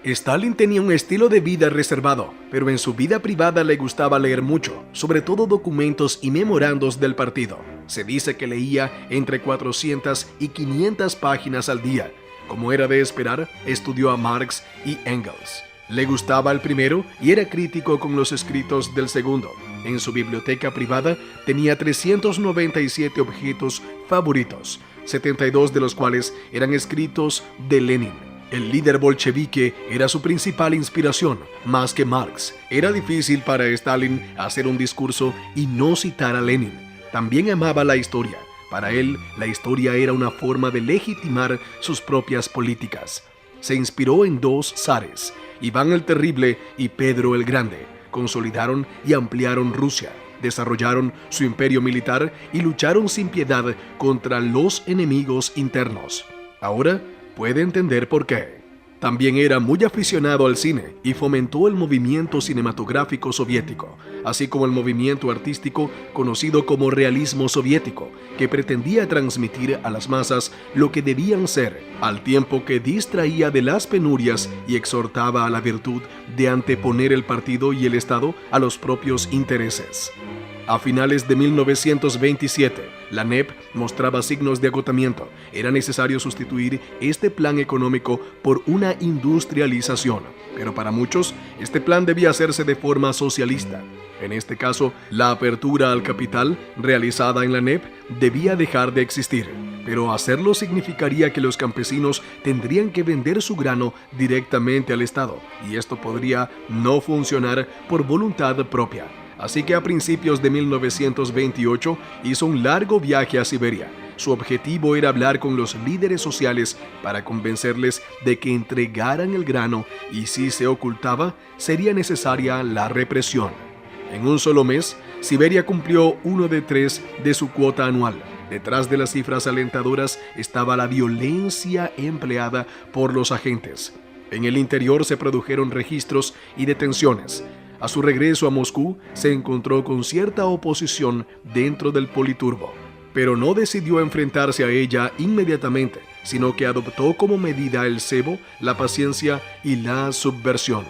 Speaker 1: Stalin tenía un estilo de vida reservado, pero en su vida privada le gustaba leer mucho, sobre todo documentos y memorandos del partido. Se dice que leía entre 400 y 500 páginas al día. Como era de esperar, estudió a Marx y Engels. Le gustaba el primero y era crítico con los escritos del segundo. En su biblioteca privada tenía 397 objetos favoritos, 72 de los cuales eran escritos de Lenin. El líder bolchevique era su principal inspiración, más que Marx. Era difícil para Stalin hacer un discurso y no citar a Lenin. También amaba la historia. Para él, la historia era una forma de legitimar sus propias políticas. Se inspiró en dos zares, Iván el Terrible y Pedro el Grande. Consolidaron y ampliaron Rusia. Desarrollaron su imperio militar y lucharon sin piedad contra los enemigos internos. Ahora puede entender por qué. También era muy aficionado al cine y fomentó el movimiento cinematográfico soviético, así como el movimiento artístico conocido como realismo soviético, que pretendía transmitir a las masas lo que debían ser, al tiempo que distraía de las penurias y exhortaba a la virtud de anteponer el partido y el Estado a los propios intereses. A finales de 1927, la NEP mostraba signos de agotamiento. Era necesario sustituir este plan económico por una industrialización, pero para muchos, este plan debía hacerse de forma socialista. En este caso, la apertura al capital realizada en la NEP debía dejar de existir, pero hacerlo significaría que los campesinos tendrían que vender su grano directamente al Estado, y esto podría no funcionar por voluntad propia. Así que a principios de 1928 hizo un largo viaje a Siberia. Su objetivo era hablar con los líderes sociales para convencerles de que entregaran el grano y si se ocultaba, sería necesaria la represión. En un solo mes, Siberia cumplió 1 de 3 de su cuota anual. Detrás de las cifras alentadoras estaba la violencia empleada por los agentes. En el interior se produjeron registros y detenciones. A su regreso a Moscú, se encontró con cierta oposición dentro del Politurbo, pero no decidió enfrentarse a ella inmediatamente, sino que adoptó como medida el cebo, la paciencia y la subversión.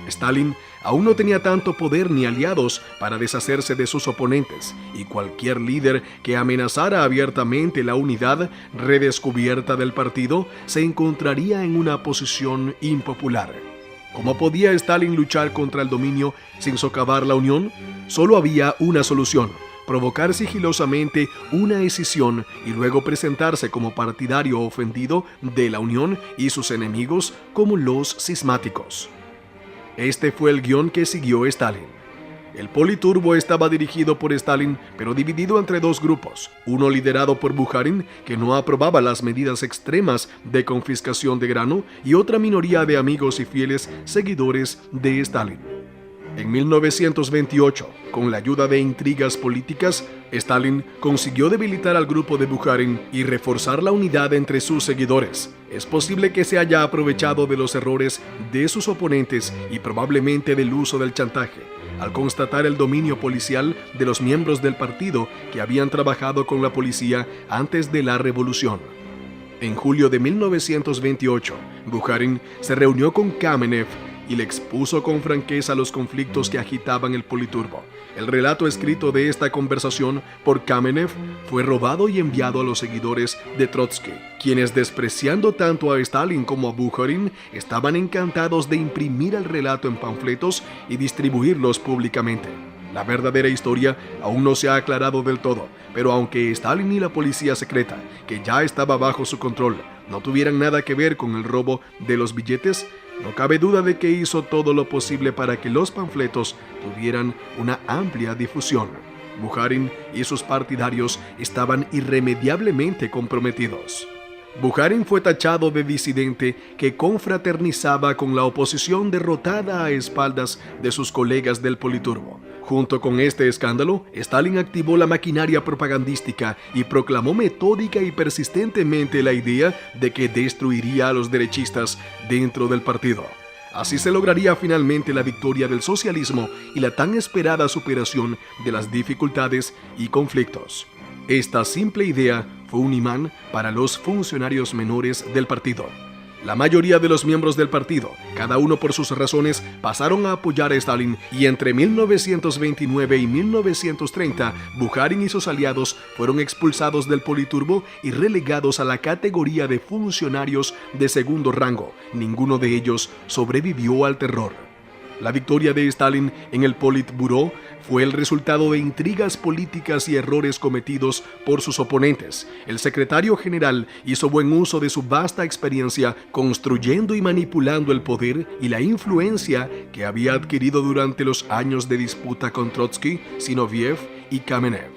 Speaker 1: Stalin aún no tenía tanto poder ni aliados para deshacerse de sus oponentes, y cualquier líder que amenazara abiertamente la unidad redescubierta del partido se encontraría en una posición impopular. ¿Cómo podía Stalin luchar contra el dominio sin socavar la unión? Solo había una solución: provocar sigilosamente una escisión y luego presentarse como partidario ofendido de la unión y sus enemigos como los cismáticos. Este fue el guión que siguió Stalin. El Politurbo estaba dirigido por Stalin, pero dividido entre dos grupos, uno liderado por Bukharin, que no aprobaba las medidas extremas de confiscación de grano, y otra minoría de amigos y fieles seguidores de Stalin. En 1928, con la ayuda de intrigas políticas, Stalin consiguió debilitar al grupo de Bukharin y reforzar la unidad entre sus seguidores. Es posible que se haya aprovechado de los errores de sus oponentes y probablemente del uso del chantaje, al constatar el dominio policial de los miembros del partido que habían trabajado con la policía antes de la revolución. En julio de 1928, Bukharin se reunió con Kamenev y le expuso con franqueza los conflictos que agitaban el Politurbo. El relato escrito de esta conversación por Kamenev fue robado y enviado a los seguidores de Trotsky, quienes, despreciando tanto a Stalin como a Bukharin, estaban encantados de imprimir el relato en panfletos y distribuirlos públicamente. La verdadera historia aún no se ha aclarado del todo, pero aunque Stalin y la policía secreta, que ya estaba bajo su control, no tuvieran nada que ver con el robo de los billetes, no cabe duda de que hizo todo lo posible para que los panfletos tuvieran una amplia difusión. Bukharin y sus partidarios estaban irremediablemente comprometidos. Bukharin fue tachado de disidente que confraternizaba con la oposición derrotada a espaldas de sus colegas del Politurbo. Junto con este escándalo, Stalin activó la maquinaria propagandística y proclamó metódica y persistentemente la idea de que destruiría a los derechistas dentro del partido. Así se lograría finalmente la victoria del socialismo y la tan esperada superación de las dificultades y conflictos. Esta simple idea fue un imán para los funcionarios menores del partido. La mayoría de los miembros del partido, cada uno por sus razones, pasaron a apoyar a Stalin y entre 1929 y 1930, Bukharin y sus aliados fueron expulsados del Politburó y relegados a la categoría de funcionarios de segundo rango. Ninguno de ellos sobrevivió al terror. La victoria de Stalin en el Politburó fue el resultado de intrigas políticas y errores cometidos por sus oponentes. El secretario general hizo buen uso de su vasta experiencia construyendo y manipulando el poder y la influencia que había adquirido durante los años de disputa con Trotsky, Zinoviev y Kamenev.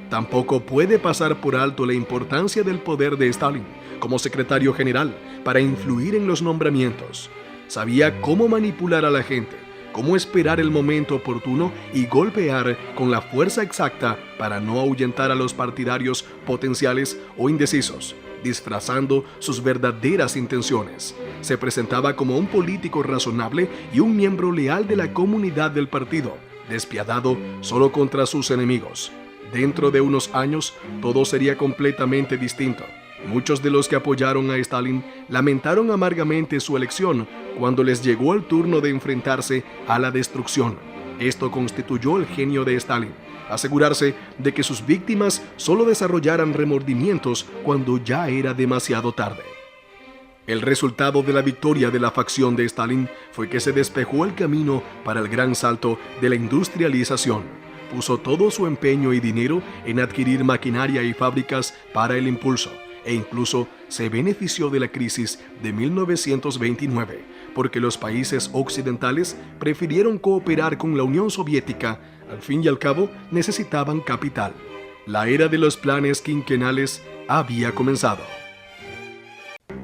Speaker 1: Tampoco puede pasar por alto la importancia del poder de Stalin como secretario general para influir en los nombramientos. Sabía cómo manipular a la gente, cómo esperar el momento oportuno y golpear con la fuerza exacta para no ahuyentar a los partidarios potenciales o indecisos, disfrazando sus verdaderas intenciones. Se presentaba como un político razonable y un miembro leal de la comunidad del partido, despiadado solo contra sus enemigos. Dentro de unos años, todo sería completamente distinto. Muchos de los que apoyaron a Stalin lamentaron amargamente su elección cuando les llegó el turno de enfrentarse a la destrucción. Esto constituyó el genio de Stalin, asegurarse de que sus víctimas solo desarrollaran remordimientos cuando ya era demasiado tarde. El resultado de la victoria de la facción de Stalin fue que se despejó el camino para el gran salto de la industrialización. Puso todo su empeño y dinero en adquirir maquinaria y fábricas para el impulso, e incluso se benefició de la crisis de 1929, porque los países occidentales prefirieron cooperar con la Unión Soviética. Al fin y al cabo, necesitaban capital. La era de los planes quinquenales había comenzado.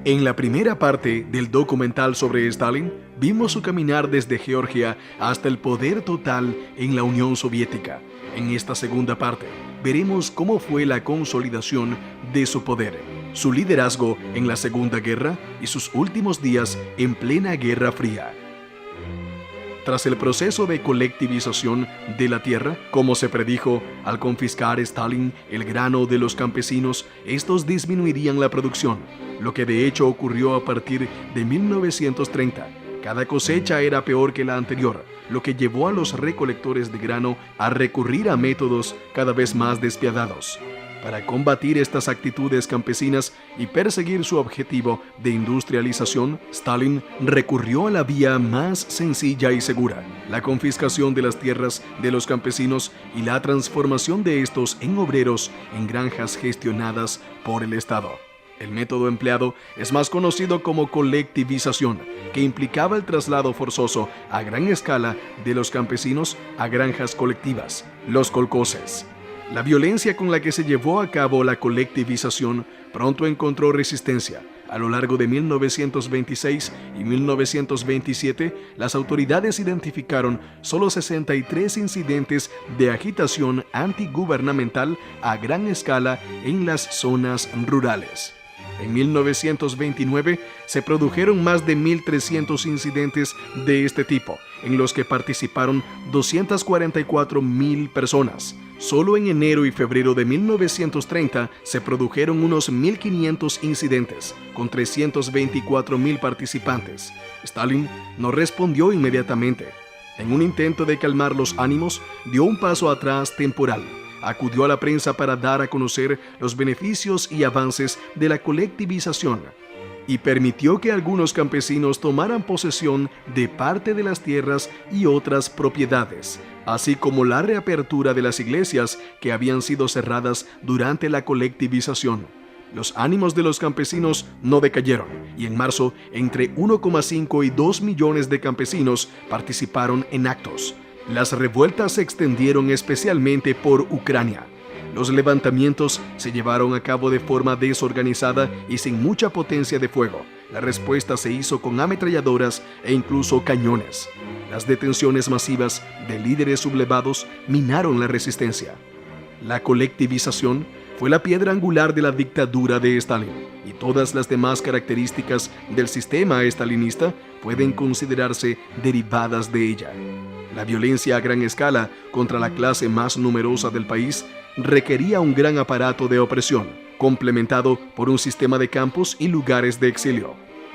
Speaker 1: En la primera parte del documental sobre Stalin, vimos su caminar desde Georgia hasta el poder total en la Unión Soviética. En esta segunda parte, veremos cómo fue la consolidación de su poder, su liderazgo en la Segunda Guerra y sus últimos días en plena Guerra Fría. Tras el proceso de colectivización de la tierra, como se predijo, al confiscar Stalin el grano de los campesinos, estos disminuirían la producción, lo que de hecho ocurrió a partir de 1930. Cada cosecha era peor que la anterior, lo que llevó a los recolectores de grano a recurrir a métodos cada vez más despiadados. Para combatir estas actitudes campesinas y perseguir su objetivo de industrialización, Stalin recurrió a la vía más sencilla y segura: la confiscación de las tierras de los campesinos y la transformación de estos en obreros en granjas gestionadas por el Estado. El método empleado es más conocido como colectivización, que implicaba el traslado forzoso a gran escala de los campesinos a granjas colectivas, los kolkhozes. La violencia con la que se llevó a cabo la colectivización pronto encontró resistencia. A lo largo de 1926 y 1927, las autoridades identificaron solo 63 incidentes de agitación antigubernamental a gran escala en las zonas rurales. En 1929 se produjeron más de 1.300 incidentes de este tipo, en los que participaron 244.000 personas. Solo en enero y febrero de 1930 se produjeron unos 1.500 incidentes, con 324.000 participantes. Stalin no respondió inmediatamente. En un intento de calmar los ánimos, dio un paso atrás temporal. Acudió a la prensa para dar a conocer los beneficios y avances de la colectivización y permitió que algunos campesinos tomaran posesión de parte de las tierras y otras propiedades, así como la reapertura de las iglesias que habían sido cerradas durante la colectivización. Los ánimos de los campesinos no decayeron y en marzo entre 1,5 y 2 millones de campesinos participaron en actos. Las revueltas se extendieron especialmente por Ucrania. Los levantamientos se llevaron a cabo de forma desorganizada y sin mucha potencia de fuego. La respuesta se hizo con ametralladoras e incluso cañones. Las detenciones masivas de líderes sublevados minaron la resistencia. La colectivización fue la piedra angular de la dictadura de Stalin, y todas las demás características del sistema estalinista pueden considerarse derivadas de ella. La violencia a gran escala contra la clase más numerosa del país requería un gran aparato de opresión, complementado por un sistema de campos y lugares de exilio.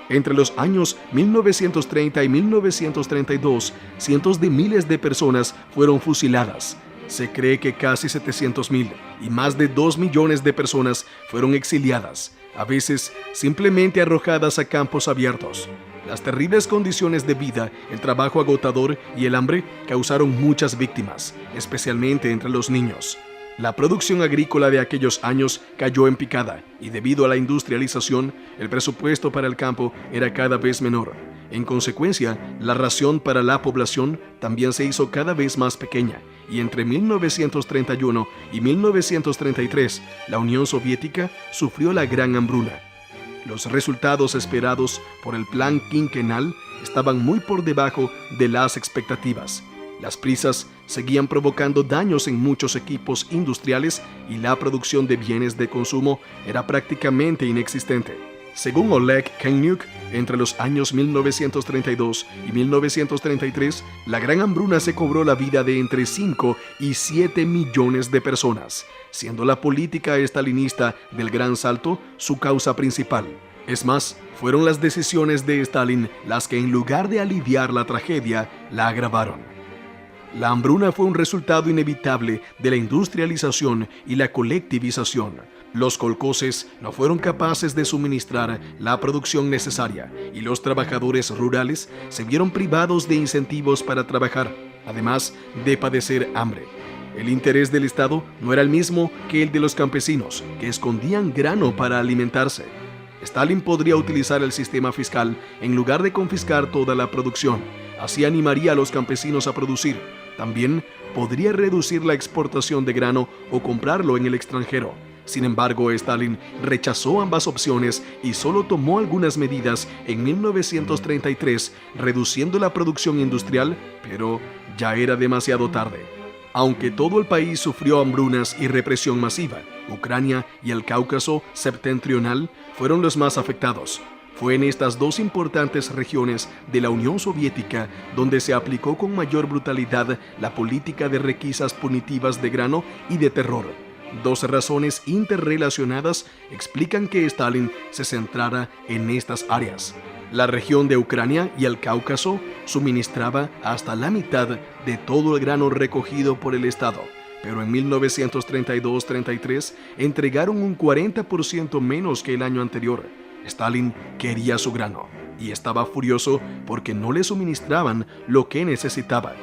Speaker 1: Entre los años 1930 y 1932, cientos de miles de personas fueron fusiladas. Se cree que casi 700,000 y más de 2 millones de personas fueron exiliadas, a veces simplemente arrojadas a campos abiertos. Las terribles condiciones de vida, el trabajo agotador y el hambre causaron muchas víctimas, especialmente entre los niños. La producción agrícola de aquellos años cayó en picada y debido a la industrialización, el presupuesto para el campo era cada vez menor. En consecuencia, la ración para la población también se hizo cada vez más pequeña y entre 1931 y 1933, la Unión Soviética sufrió la Gran Hambruna. Los resultados esperados por el plan quinquenal estaban muy por debajo de las expectativas. Las prisas seguían provocando daños en muchos equipos industriales y la producción de bienes de consumo era prácticamente inexistente. Según Oleg Kenyuk, entre los años 1932 y 1933, la Gran Hambruna se cobró la vida de entre 5 y 7 millones de personas, siendo la política estalinista del Gran Salto su causa principal. Es más, fueron las decisiones de Stalin las que en lugar de aliviar la tragedia, la agravaron. La hambruna fue un resultado inevitable de la industrialización y la colectivización. Los kolkhozes no fueron capaces de suministrar la producción necesaria y los trabajadores rurales se vieron privados de incentivos para trabajar, además de padecer hambre. El interés del Estado no era el mismo que el de los campesinos, que escondían grano para alimentarse. Stalin podría utilizar el sistema fiscal en lugar de confiscar toda la producción. Así animaría a los campesinos a producir. También podría reducir la exportación de grano o comprarlo en el extranjero. Sin embargo, Stalin rechazó ambas opciones y solo tomó algunas medidas en 1933, reduciendo la producción industrial, pero ya era demasiado tarde. Aunque todo el país sufrió hambrunas y represión masiva, Ucrania y el Cáucaso septentrional fueron los más afectados. Fue en estas dos importantes regiones de la Unión Soviética donde se aplicó con mayor brutalidad la política de requisas punitivas de grano y de terror. Dos razones interrelacionadas explican que Stalin se centrara en estas áreas. La región de Ucrania y el Cáucaso suministraba hasta la mitad de todo el grano recogido por el Estado, pero en 1932-33 entregaron un 40% menos que el año anterior. Stalin quería su grano y estaba furioso porque no le suministraban lo que necesitaba.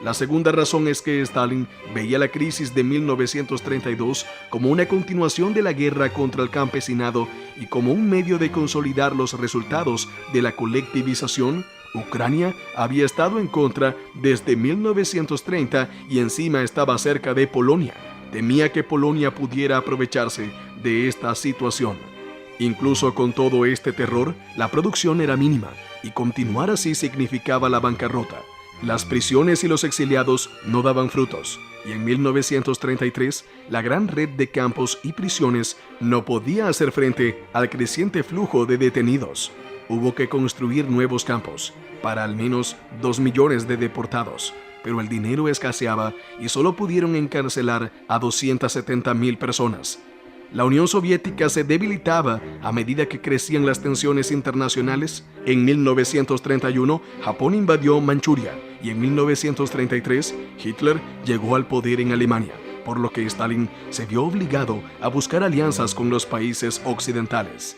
Speaker 1: La segunda razón es que Stalin veía la crisis de 1932 como una continuación de la guerra contra el campesinado y como un medio de consolidar los resultados de la colectivización. Ucrania había estado en contra desde 1930 y encima estaba cerca de Polonia. Temía que Polonia pudiera aprovecharse de esta situación. Incluso con todo este terror, la producción era mínima y continuar así significaba la bancarrota. Las prisiones y los exiliados no daban frutos, y en 1933 la gran red de campos y prisiones no podía hacer frente al creciente flujo de detenidos. Hubo que construir nuevos campos para al menos 2 millones de deportados, pero el dinero escaseaba y solo pudieron encarcelar a 270,000 personas. La Unión Soviética se debilitaba a medida que crecían las tensiones internacionales. En 1931, Japón invadió Manchuria y en 1933, Hitler llegó al poder en Alemania, por lo que Stalin se vio obligado a buscar alianzas con los países occidentales.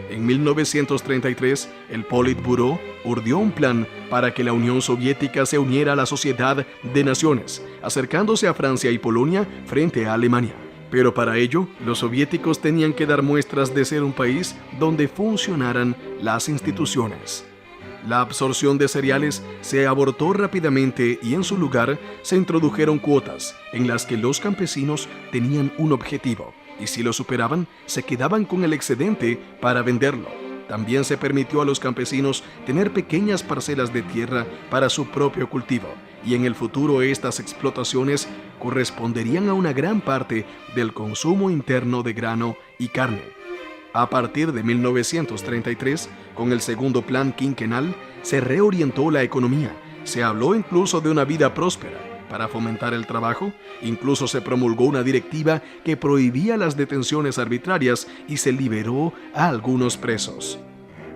Speaker 1: En 1933, el Politburó urdió un plan para que la Unión Soviética se uniera a la Sociedad de Naciones, acercándose a Francia y Polonia frente a Alemania. Pero para ello, los soviéticos tenían que dar muestras de ser un país donde funcionaran las instituciones. La absorción de cereales se abortó rápidamente y en su lugar se introdujeron cuotas en las que los campesinos tenían un objetivo y si lo superaban, se quedaban con el excedente para venderlo. También se permitió a los campesinos tener pequeñas parcelas de tierra para su propio cultivo, y en el futuro estas explotaciones corresponderían a una gran parte del consumo interno de grano y carne. A partir de 1933, con el segundo plan quinquenal, se reorientó la economía. Se habló incluso de una vida próspera. Para fomentar el trabajo, incluso se promulgó una directiva que prohibía las detenciones arbitrarias y se liberó a algunos presos.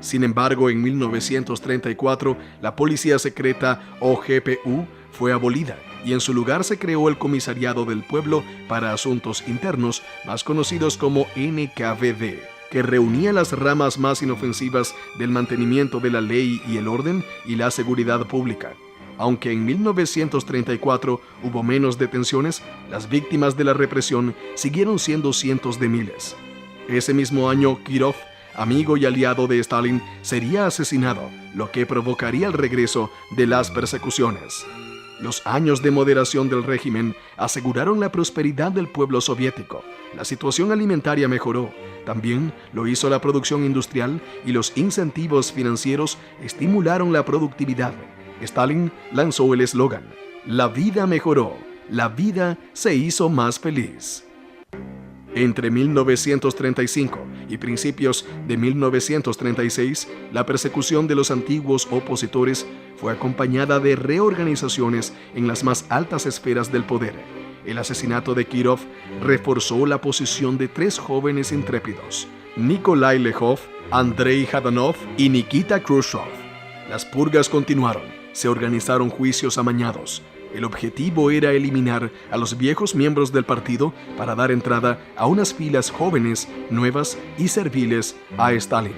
Speaker 1: Sin embargo, en 1934, la policía secreta OGPU fue abolida y en su lugar se creó el Comisariado del Pueblo para Asuntos Internos, más conocidos como NKVD, que reunía las ramas más inofensivas del mantenimiento de la ley y el orden y la seguridad pública. Aunque en 1934 hubo menos detenciones, las víctimas de la represión siguieron siendo cientos de miles. Ese mismo año, Kirov, amigo y aliado de Stalin, sería asesinado, lo que provocaría el regreso de las persecuciones. Los años de moderación del régimen aseguraron la prosperidad del pueblo soviético. La situación alimentaria mejoró. También lo hizo la producción industrial y los incentivos financieros estimularon la productividad. Stalin lanzó el eslogan: "La vida mejoró, la vida se hizo más feliz". Entre 1935 y principios de 1936, la persecución de los antiguos opositores fue acompañada de reorganizaciones en las más altas esferas del poder. El asesinato de Kirov reforzó la posición de tres jóvenes intrépidos: Nikolai Lejov, Andrei Jdanov y Nikita Khrushchev. Las purgas continuaron. Se organizaron juicios amañados. El objetivo era eliminar a los viejos miembros del partido para dar entrada a unas filas jóvenes, nuevas y serviles a Stalin.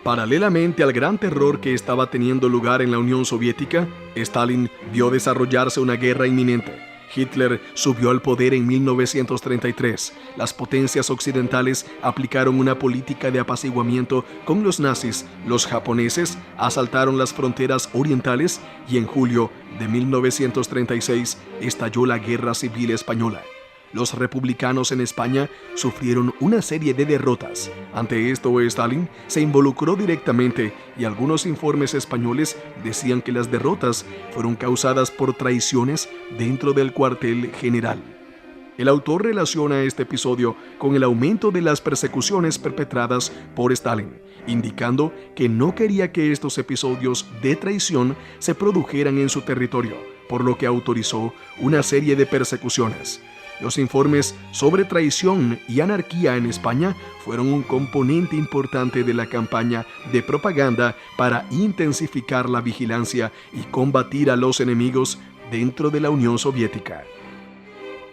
Speaker 1: Paralelamente al gran terror que estaba teniendo lugar en la Unión Soviética, Stalin vio desarrollarse una guerra inminente. Hitler subió al poder en 1933. Las potencias occidentales aplicaron una política de apaciguamiento con los nazis. Los japoneses asaltaron las fronteras orientales y en julio de 1936 estalló la Guerra Civil Española. Los republicanos en España sufrieron una serie de derrotas. Ante esto, Stalin se involucró directamente y algunos informes españoles decían que las derrotas fueron causadas por traiciones dentro del cuartel general. El autor relaciona este episodio con el aumento de las persecuciones perpetradas por Stalin, indicando que no quería que estos episodios de traición se produjeran en su territorio, por lo que autorizó una serie de persecuciones. Los informes sobre traición y anarquía en España fueron un componente importante de la campaña de propaganda para intensificar la vigilancia y combatir a los enemigos dentro de la Unión Soviética.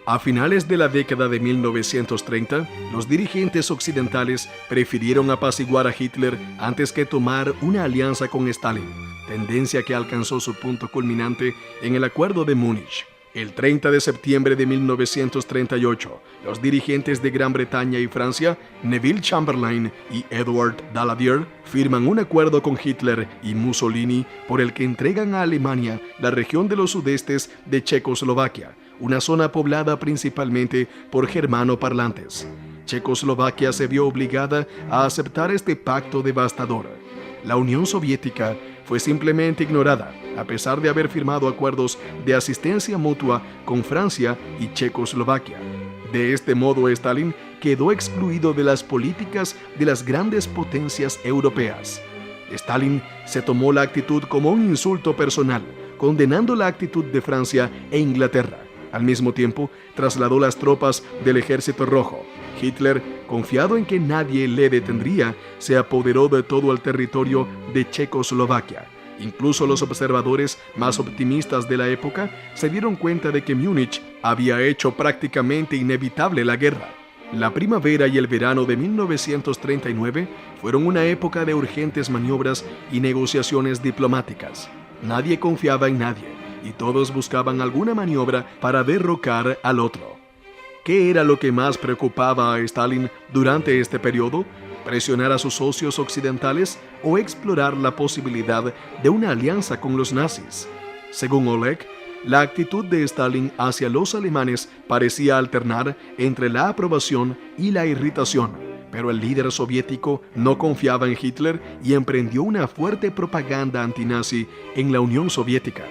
Speaker 1: A finales de la década de 1930, los dirigentes occidentales prefirieron apaciguar a Hitler antes que tomar una alianza con Stalin, tendencia que alcanzó su punto culminante en el Acuerdo de Múnich. El 30 de septiembre de 1938, los dirigentes de Gran Bretaña y Francia, Neville Chamberlain y Edward Daladier, firman un acuerdo con Hitler y Mussolini por el que entregan a Alemania la región de los sudestes de Checoslovaquia, una zona poblada principalmente por germanoparlantes. Checoslovaquia se vio obligada a aceptar este pacto devastador. La Unión Soviética fue simplemente ignorada, a pesar de haber firmado acuerdos de asistencia mutua con Francia y Checoslovaquia. De este modo, Stalin quedó excluido de las políticas de las grandes potencias europeas. Stalin se tomó la actitud como un insulto personal, condenando la actitud de Francia e Inglaterra. Al mismo tiempo, trasladó las tropas del Ejército Rojo. Hitler, confiado en que nadie le detendría, se apoderó de todo el territorio de Checoslovaquia. Incluso los observadores más optimistas de la época se dieron cuenta de que Múnich había hecho prácticamente inevitable la guerra. La primavera y el verano de 1939 fueron una época de urgentes maniobras y negociaciones diplomáticas. Nadie confiaba en nadie y todos buscaban alguna maniobra para derrocar al otro. ¿Qué era lo que más preocupaba a Stalin durante este periodo? ¿Presionar a sus socios occidentales o explorar la posibilidad de una alianza con los nazis? Según Oleg, la actitud de Stalin hacia los alemanes parecía alternar entre la aprobación y la irritación, pero el líder soviético no confiaba en Hitler y emprendió una fuerte propaganda antinazi en la Unión Soviética.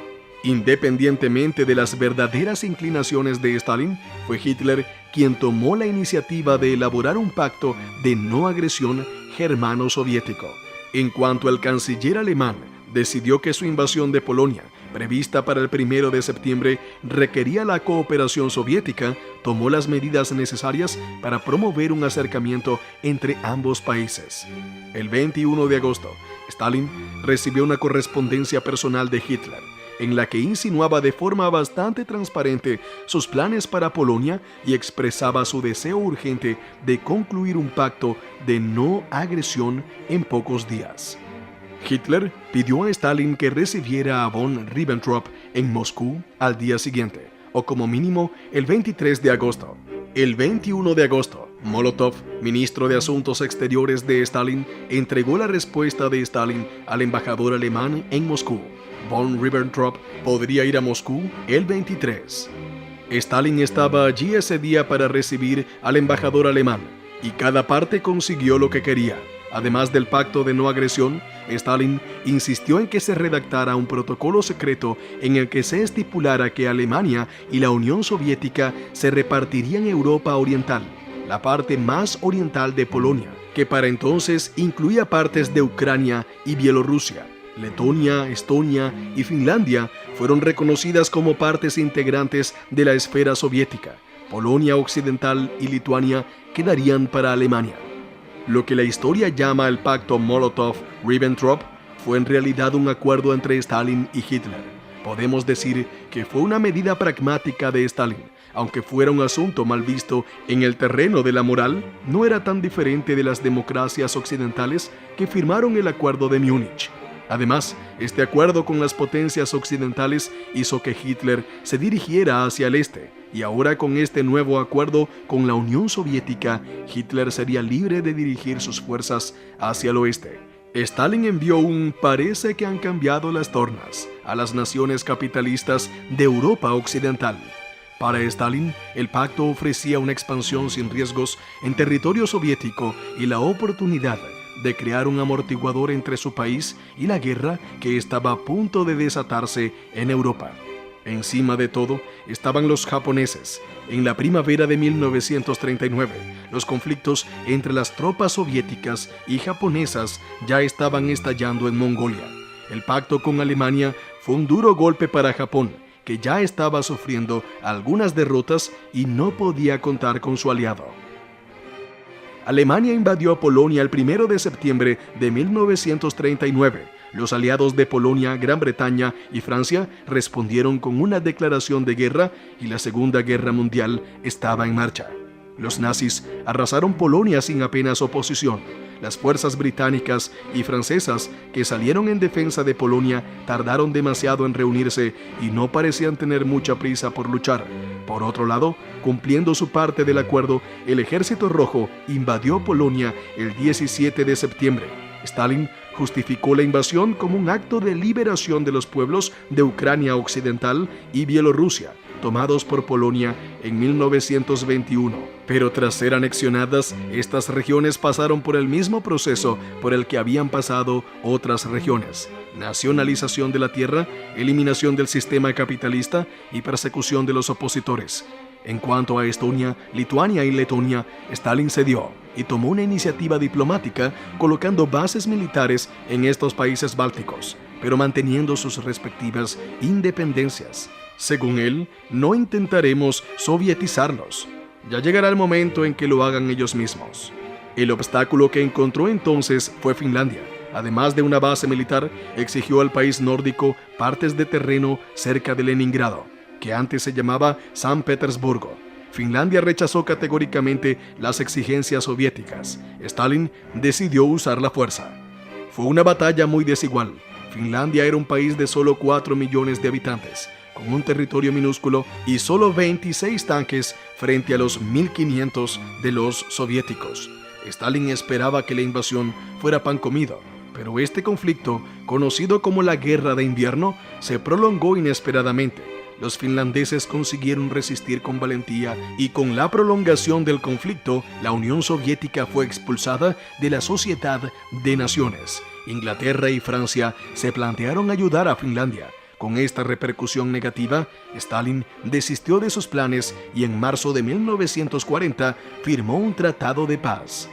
Speaker 1: Independientemente de las verdaderas inclinaciones de Stalin, fue Hitler quien tomó la iniciativa de elaborar un pacto de no agresión germano-soviético. En cuanto el canciller alemán decidió que su invasión de Polonia, prevista para el 1 de septiembre, requería la cooperación soviética, tomó las medidas necesarias para promover un acercamiento entre ambos países. El 21 de agosto, Stalin recibió una correspondencia personal de Hitler, en la que insinuaba de forma bastante transparente sus planes para Polonia y expresaba su deseo urgente de concluir un pacto de no agresión en pocos días. Hitler pidió a Stalin que recibiera a von Ribbentrop en Moscú al día siguiente, o como mínimo el 23 de agosto. El 21 de agosto, Molotov, ministro de Asuntos Exteriores de Stalin, entregó la respuesta de Stalin al embajador alemán en Moscú. Von Ribbentrop podría ir a Moscú el 23. Stalin estaba allí ese día para recibir al embajador alemán, y cada parte consiguió lo que quería. Además del pacto de no agresión, Stalin insistió en que se redactara un protocolo secreto en el que se estipulara que Alemania y la Unión Soviética se repartirían Europa Oriental, la parte más oriental de Polonia, que para entonces incluía partes de Ucrania y Bielorrusia. Letonia, Estonia y Finlandia fueron reconocidas como partes integrantes de la esfera soviética. Polonia Occidental y Lituania quedarían para Alemania. Lo que la historia llama el pacto Molotov-Ribbentrop fue en realidad un acuerdo entre Stalin y Hitler. Podemos decir que fue una medida pragmática de Stalin. Aunque fuera un asunto mal visto en el terreno de la moral, no era tan diferente de las democracias occidentales que firmaron el Acuerdo de Múnich. Además, este acuerdo con las potencias occidentales hizo que Hitler se dirigiera hacia el este, y ahora con este nuevo acuerdo con la Unión Soviética, Hitler sería libre de dirigir sus fuerzas hacia el oeste. Stalin envió un "parece que han cambiado las tornas" a las naciones capitalistas de Europa Occidental. Para Stalin, el pacto ofrecía una expansión sin riesgos en territorio soviético y la oportunidad de crear un amortiguador entre su país y la guerra que estaba a punto de desatarse en Europa. Encima de todo, estaban los japoneses. En la primavera de 1939, los conflictos entre las tropas soviéticas y japonesas ya estaban estallando en Mongolia. El pacto con Alemania fue un duro golpe para Japón, que ya estaba sufriendo algunas derrotas y no podía contar con su aliado. Alemania invadió Polonia el 1 de septiembre de 1939. Los aliados de Polonia, Gran Bretaña y Francia respondieron con una declaración de guerra y la Segunda Guerra Mundial estaba en marcha. Los nazis arrasaron Polonia sin apenas oposición. Las fuerzas británicas y francesas que salieron en defensa de Polonia tardaron demasiado en reunirse y no parecían tener mucha prisa por luchar. Por otro lado, cumpliendo su parte del acuerdo, el Ejército Rojo invadió Polonia el 17 de septiembre. Stalin justificó la invasión como un acto de liberación de los pueblos de Ucrania Occidental y Bielorrusia, tomados por Polonia en 1921. Pero tras ser anexionadas, estas regiones pasaron por el mismo proceso por el que habían pasado otras regiones: nacionalización de la tierra, eliminación del sistema capitalista y persecución de los opositores. En cuanto a Estonia, Lituania y Letonia, Stalin cedió y tomó una iniciativa diplomática colocando bases militares en estos países bálticos, pero manteniendo sus respectivas independencias. Según él, no intentaremos sovietizarlos. Ya llegará el momento en que lo hagan ellos mismos. El obstáculo que encontró entonces fue Finlandia. Además de una base militar, exigió al país nórdico partes de terreno cerca de Leningrado, que antes se llamaba San Petersburgo. Finlandia rechazó categóricamente las exigencias soviéticas. Stalin decidió usar la fuerza. Fue una batalla muy desigual. Finlandia era un país de solo 4 millones de habitantes, con un territorio minúsculo y solo 26 tanques frente a los 1.500 de los soviéticos. Stalin esperaba que la invasión fuera pan comido, pero este conflicto, conocido como la Guerra de Invierno, se prolongó inesperadamente. Los finlandeses consiguieron resistir con valentía y con la prolongación del conflicto, la Unión Soviética fue expulsada de la Sociedad de Naciones. Inglaterra y Francia se plantearon ayudar a Finlandia. Con esta repercusión negativa, Stalin desistió de sus planes y en marzo de 1940 firmó un tratado de paz.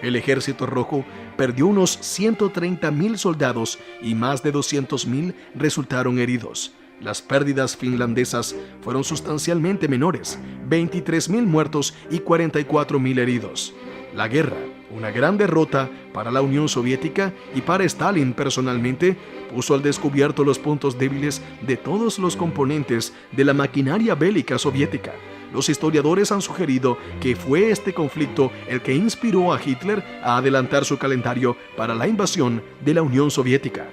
Speaker 1: El Ejército Rojo perdió unos 130.000 soldados y más de 200.000 resultaron heridos. Las pérdidas finlandesas fueron sustancialmente menores, 23.000 muertos y 44.000 heridos. La guerra, Una gran derrota para la Unión Soviética y para Stalin personalmente puso al descubierto los puntos débiles de todos los componentes de la maquinaria bélica soviética. Los historiadores han sugerido que fue este conflicto el que inspiró a Hitler a adelantar su calendario para la invasión de la Unión Soviética.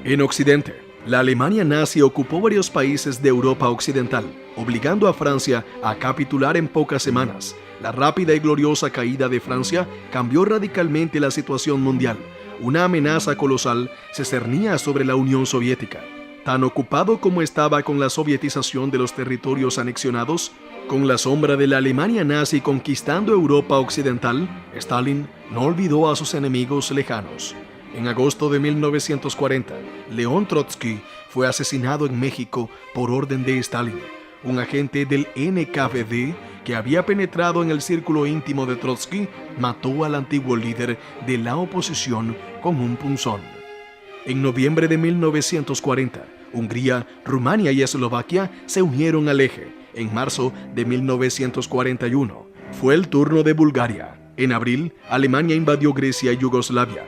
Speaker 1: En Occidente, la Alemania nazi ocupó varios países de Europa Occidental, obligando a Francia a capitular en pocas semanas. La rápida y gloriosa caída de Francia cambió radicalmente la situación mundial. Una amenaza colosal se cernía sobre la Unión Soviética. Tan ocupado como estaba con la sovietización de los territorios anexionados, con la sombra de la Alemania nazi conquistando Europa Occidental, Stalin no olvidó a sus enemigos lejanos. En agosto de 1940, León Trotsky fue asesinado en México por orden de Stalin. Un agente del NKVD que había penetrado en el círculo íntimo de Trotsky mató al antiguo líder de la oposición con un punzón. En noviembre de 1940, Hungría, Rumania y Eslovaquia se unieron al eje. En marzo de 1941, fue el turno de Bulgaria. En abril, Alemania invadió Grecia y Yugoslavia.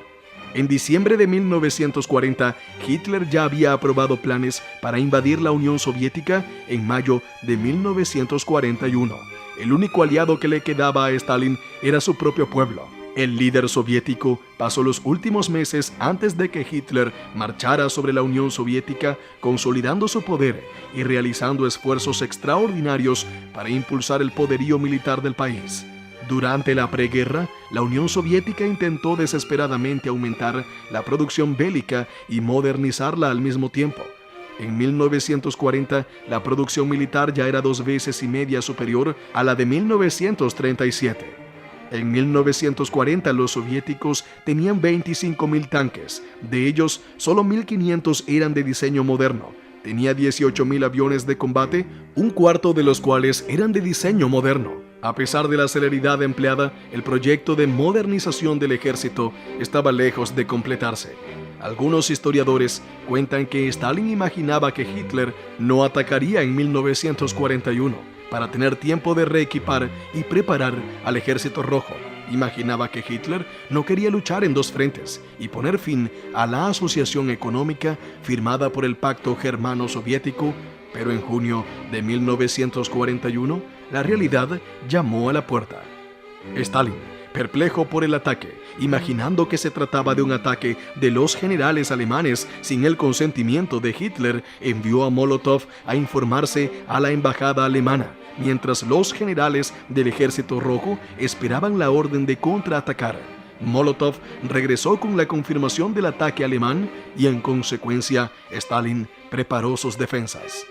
Speaker 1: En diciembre de 1940, Hitler ya había aprobado planes para invadir la Unión Soviética en mayo de 1941. El único aliado que le quedaba a Stalin era su propio pueblo. El líder soviético pasó los últimos meses antes de que Hitler marchara sobre la Unión Soviética, consolidando su poder y realizando esfuerzos extraordinarios para impulsar el poderío militar del país. Durante la preguerra, la Unión Soviética intentó desesperadamente aumentar la producción bélica y modernizarla al mismo tiempo. En 1940, la producción militar ya era 2 veces y media superior a la de 1937. En 1940, los soviéticos tenían 25.000 tanques. De ellos, solo 1.500 eran de diseño moderno. Tenía 18.000 aviones de combate, un cuarto de los cuales eran de diseño moderno. A pesar de la celeridad empleada, el proyecto de modernización del ejército estaba lejos de completarse. Algunos historiadores cuentan que Stalin imaginaba que Hitler no atacaría en 1941 para tener tiempo de reequipar y preparar al Ejército Rojo. Imaginaba que Hitler no quería luchar en 2 frentes y poner fin a la asociación económica firmada por el Pacto Germano-Soviético, pero en junio de 1941 la realidad llamó a la puerta. Stalin, perplejo por el ataque, imaginando que se trataba de un ataque de los generales alemanes sin el consentimiento de Hitler, envió a Molotov a informarse a la embajada alemana, mientras los generales del Ejército Rojo esperaban la orden de contraatacar. Molotov regresó con la confirmación del ataque alemán y, en consecuencia, Stalin preparó sus defensas.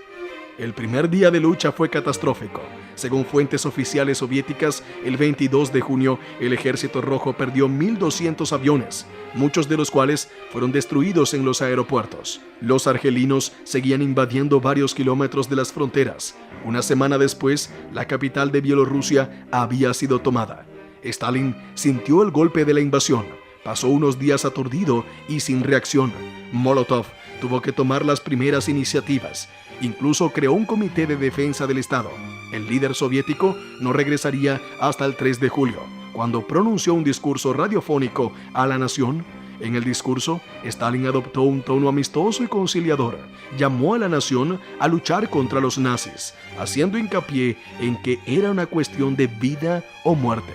Speaker 1: El primer día de lucha fue catastrófico. Según fuentes oficiales soviéticas, el 22 de junio el Ejército Rojo perdió 1.200 aviones, muchos de los cuales fueron destruidos en los aeropuertos. Los argelinos seguían invadiendo varios kilómetros de las fronteras. Una semana después, la capital de Bielorrusia había sido tomada. Stalin sintió el golpe de la invasión. Pasó unos días aturdido y sin reacción. Molotov tuvo que tomar las primeras iniciativas. Incluso creó un comité de defensa del Estado. El líder soviético no regresaría hasta el 3 de julio, cuando pronunció un discurso radiofónico a la nación. En el discurso, Stalin adoptó un tono amistoso y conciliador. Llamó a la nación a luchar contra los nazis, haciendo hincapié en que era una cuestión de vida o muerte.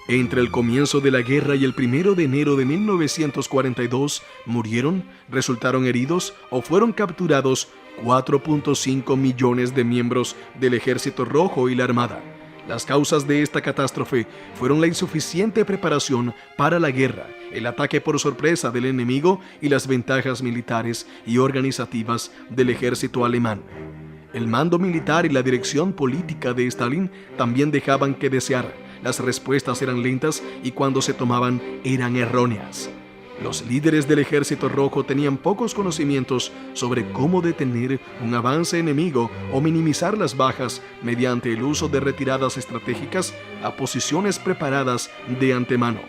Speaker 1: Entre el comienzo de la guerra y el 1 de enero de 1942, murieron, resultaron heridos o fueron capturados 4.5 millones de miembros del Ejército Rojo y la Armada. Las causas de esta catástrofe fueron la insuficiente preparación para la guerra, el ataque por sorpresa del enemigo y las ventajas militares y organizativas del ejército alemán. El mando militar y la dirección política de Stalin también dejaban que desear. Las respuestas eran lentas y cuando se tomaban eran erróneas. Los líderes del Ejército Rojo tenían pocos conocimientos sobre cómo detener un avance enemigo o minimizar las bajas mediante el uso de retiradas estratégicas a posiciones preparadas de antemano.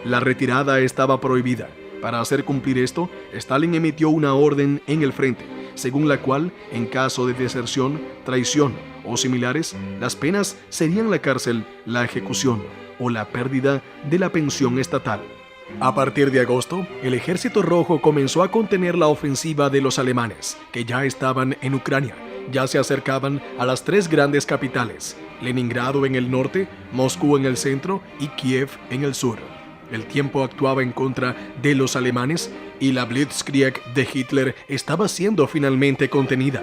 Speaker 1: La retirada estaba prohibida. Para hacer cumplir esto, Stalin emitió una orden en el frente, según la cual, en caso de deserción, traición o similares, las penas serían la cárcel, la ejecución o la pérdida de la pensión estatal. A partir de agosto, el Ejército Rojo comenzó a contener la ofensiva de los alemanes, que ya estaban en Ucrania. Ya se acercaban a las tres grandes capitales: Leningrado en el norte, Moscú en el centro y Kiev en el sur. El tiempo actuaba en contra de los alemanes y la Blitzkrieg de Hitler estaba siendo finalmente contenida.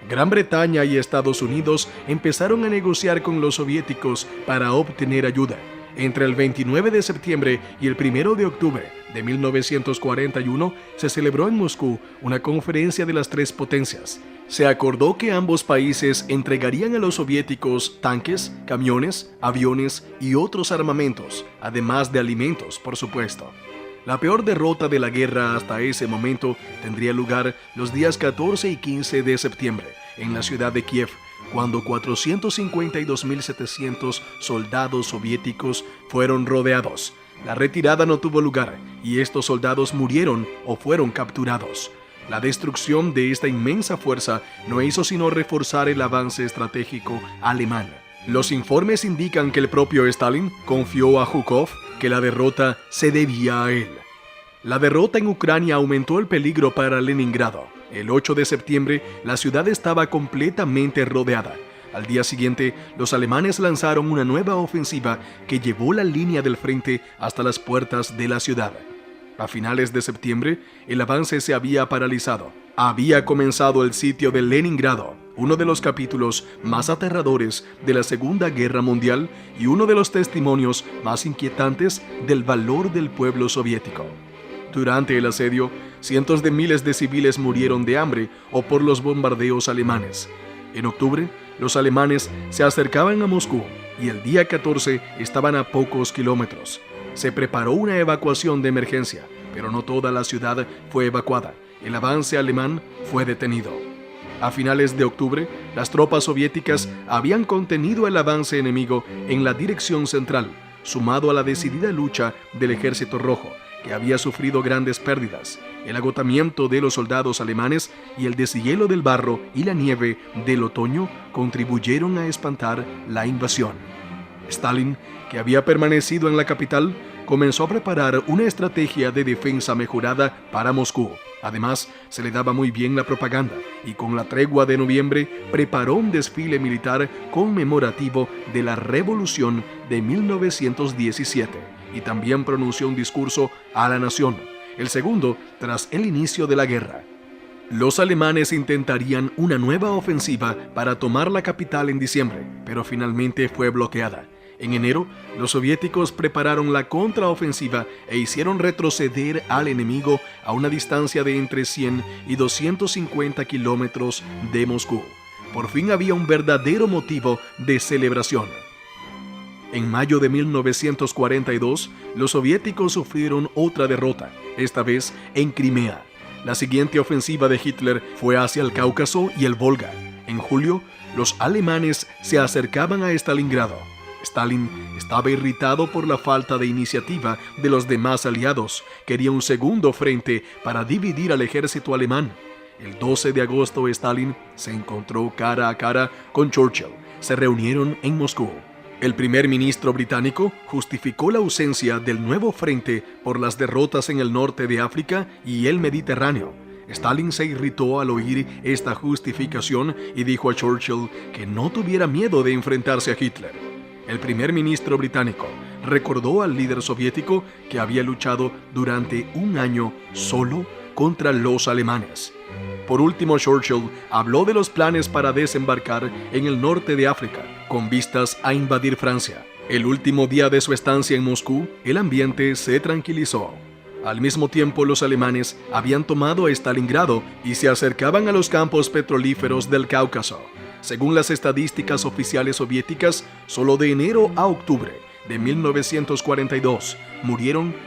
Speaker 1: Gran Bretaña y Estados Unidos empezaron a negociar con los soviéticos para obtener ayuda. Entre el 29 de septiembre y el 1 de octubre de 1941 se celebró en Moscú una conferencia de las tres potencias. Se acordó que ambos países entregarían a los soviéticos tanques, camiones, aviones y otros armamentos, además de alimentos, por supuesto. La peor derrota de la guerra hasta ese momento tendría lugar los días 14 y 15 de septiembre en la ciudad de Kiev, cuando 452.700 soldados soviéticos fueron rodeados. La retirada no tuvo lugar y estos soldados murieron o fueron capturados. La destrucción de esta inmensa fuerza no hizo sino reforzar el avance estratégico alemán. Los informes indican que el propio Stalin confió a Zhukov que la derrota se debía a él. La derrota en Ucrania aumentó el peligro para Leningrado. El 8 de septiembre, la ciudad estaba completamente rodeada. Al día siguiente, los alemanes lanzaron una nueva ofensiva que llevó la línea del frente hasta las puertas de la ciudad. A finales de septiembre, el avance se había paralizado. Había comenzado el sitio de Leningrado, uno de los capítulos más aterradores de la Segunda Guerra Mundial y uno de los testimonios más inquietantes del valor del pueblo soviético. Durante el asedio, cientos de miles de civiles murieron de hambre o por los bombardeos alemanes. En octubre, los alemanes se acercaban a Moscú y el día 14 estaban a pocos kilómetros. Se preparó una evacuación de emergencia, pero no toda la ciudad fue evacuada. El avance alemán fue detenido. A finales de octubre, las tropas soviéticas habían contenido el avance enemigo en la dirección central, sumado a la decidida lucha del Ejército Rojo, que había sufrido grandes pérdidas. El agotamiento de los soldados alemanes y el deshielo del barro y la nieve del otoño contribuyeron a espantar la invasión. Stalin, que había permanecido en la capital, comenzó a preparar una estrategia de defensa mejorada para Moscú. Además, se le daba muy bien la propaganda y con la tregua de noviembre preparó un desfile militar conmemorativo de la Revolución de 1917 y también pronunció un discurso a la nación, el segundo tras el inicio de la guerra. Los alemanes intentarían una nueva ofensiva para tomar la capital en diciembre, pero finalmente fue bloqueada. En enero, los soviéticos prepararon la contraofensiva e hicieron retroceder al enemigo a una distancia de entre 100 y 250 kilómetros de Moscú. Por fin había un verdadero motivo de celebración. En mayo de 1942, los soviéticos sufrieron otra derrota, esta vez en Crimea. La siguiente ofensiva de Hitler fue hacia el Cáucaso y el Volga. En julio, los alemanes se acercaban a Stalingrado. Stalin estaba irritado por la falta de iniciativa de los demás aliados. Quería un segundo frente para dividir al ejército alemán. El 12 de agosto, Stalin se encontró cara a cara con Churchill. Se reunieron en Moscú. El primer ministro británico justificó la ausencia del nuevo frente por las derrotas en el norte de África y el Mediterráneo. Stalin se irritó al oír esta justificación y dijo a Churchill que no tuviera miedo de enfrentarse a Hitler. El primer ministro británico recordó al líder soviético que había luchado durante un año solo contra los alemanes. Por último, Churchill habló de los planes para desembarcar en el norte de África, con vistas a invadir Francia. El último día de su estancia en Moscú, el ambiente se tranquilizó. Al mismo tiempo, los alemanes habían tomado Stalingrado y se acercaban a los campos petrolíferos del Cáucaso. Según las estadísticas oficiales soviéticas, solo de enero a octubre de 1942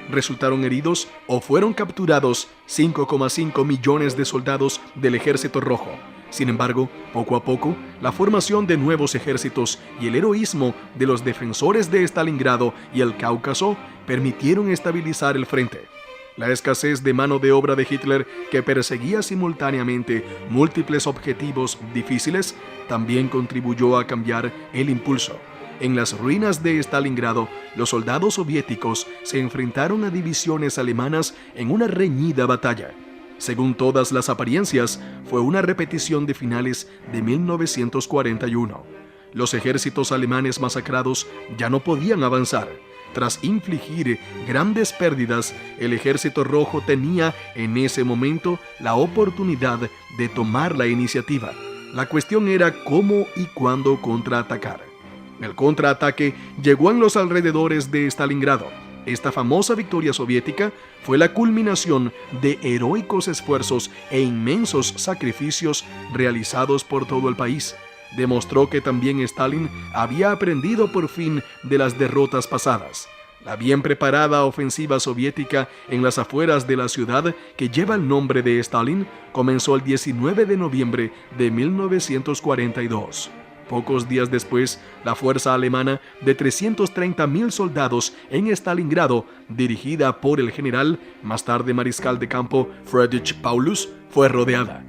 Speaker 1: resultaron heridos o fueron capturados 5,5 millones de soldados del Ejército Rojo. Sin embargo, poco a poco, la formación de nuevos ejércitos y el heroísmo de los defensores de Stalingrado y el Cáucaso permitieron estabilizar el frente. La escasez de mano de obra de Hitler, que perseguía simultáneamente múltiples objetivos difíciles, también contribuyó a cambiar el impulso. En las ruinas de Stalingrado, los soldados soviéticos se enfrentaron a divisiones alemanas en una reñida batalla. Según todas las apariencias, fue una repetición de finales de 1941. Los ejércitos alemanes masacrados ya no podían avanzar. Tras infligir grandes pérdidas, el Ejército Rojo tenía en ese momento la oportunidad de tomar la iniciativa. La cuestión era cómo y cuándo contraatacar. El contraataque llegó en los alrededores de Stalingrado. Esta famosa victoria soviética fue la culminación de heroicos esfuerzos e inmensos sacrificios realizados por todo el país. Demostró que también Stalin había aprendido por fin de las derrotas pasadas. La bien preparada ofensiva soviética en las afueras de la ciudad que lleva el nombre de Stalin comenzó el 19 de noviembre de 1942. Pocos días después, la fuerza alemana de 330.000 soldados en Stalingrado, dirigida por el general, más tarde mariscal de campo Friedrich Paulus, fue rodeada.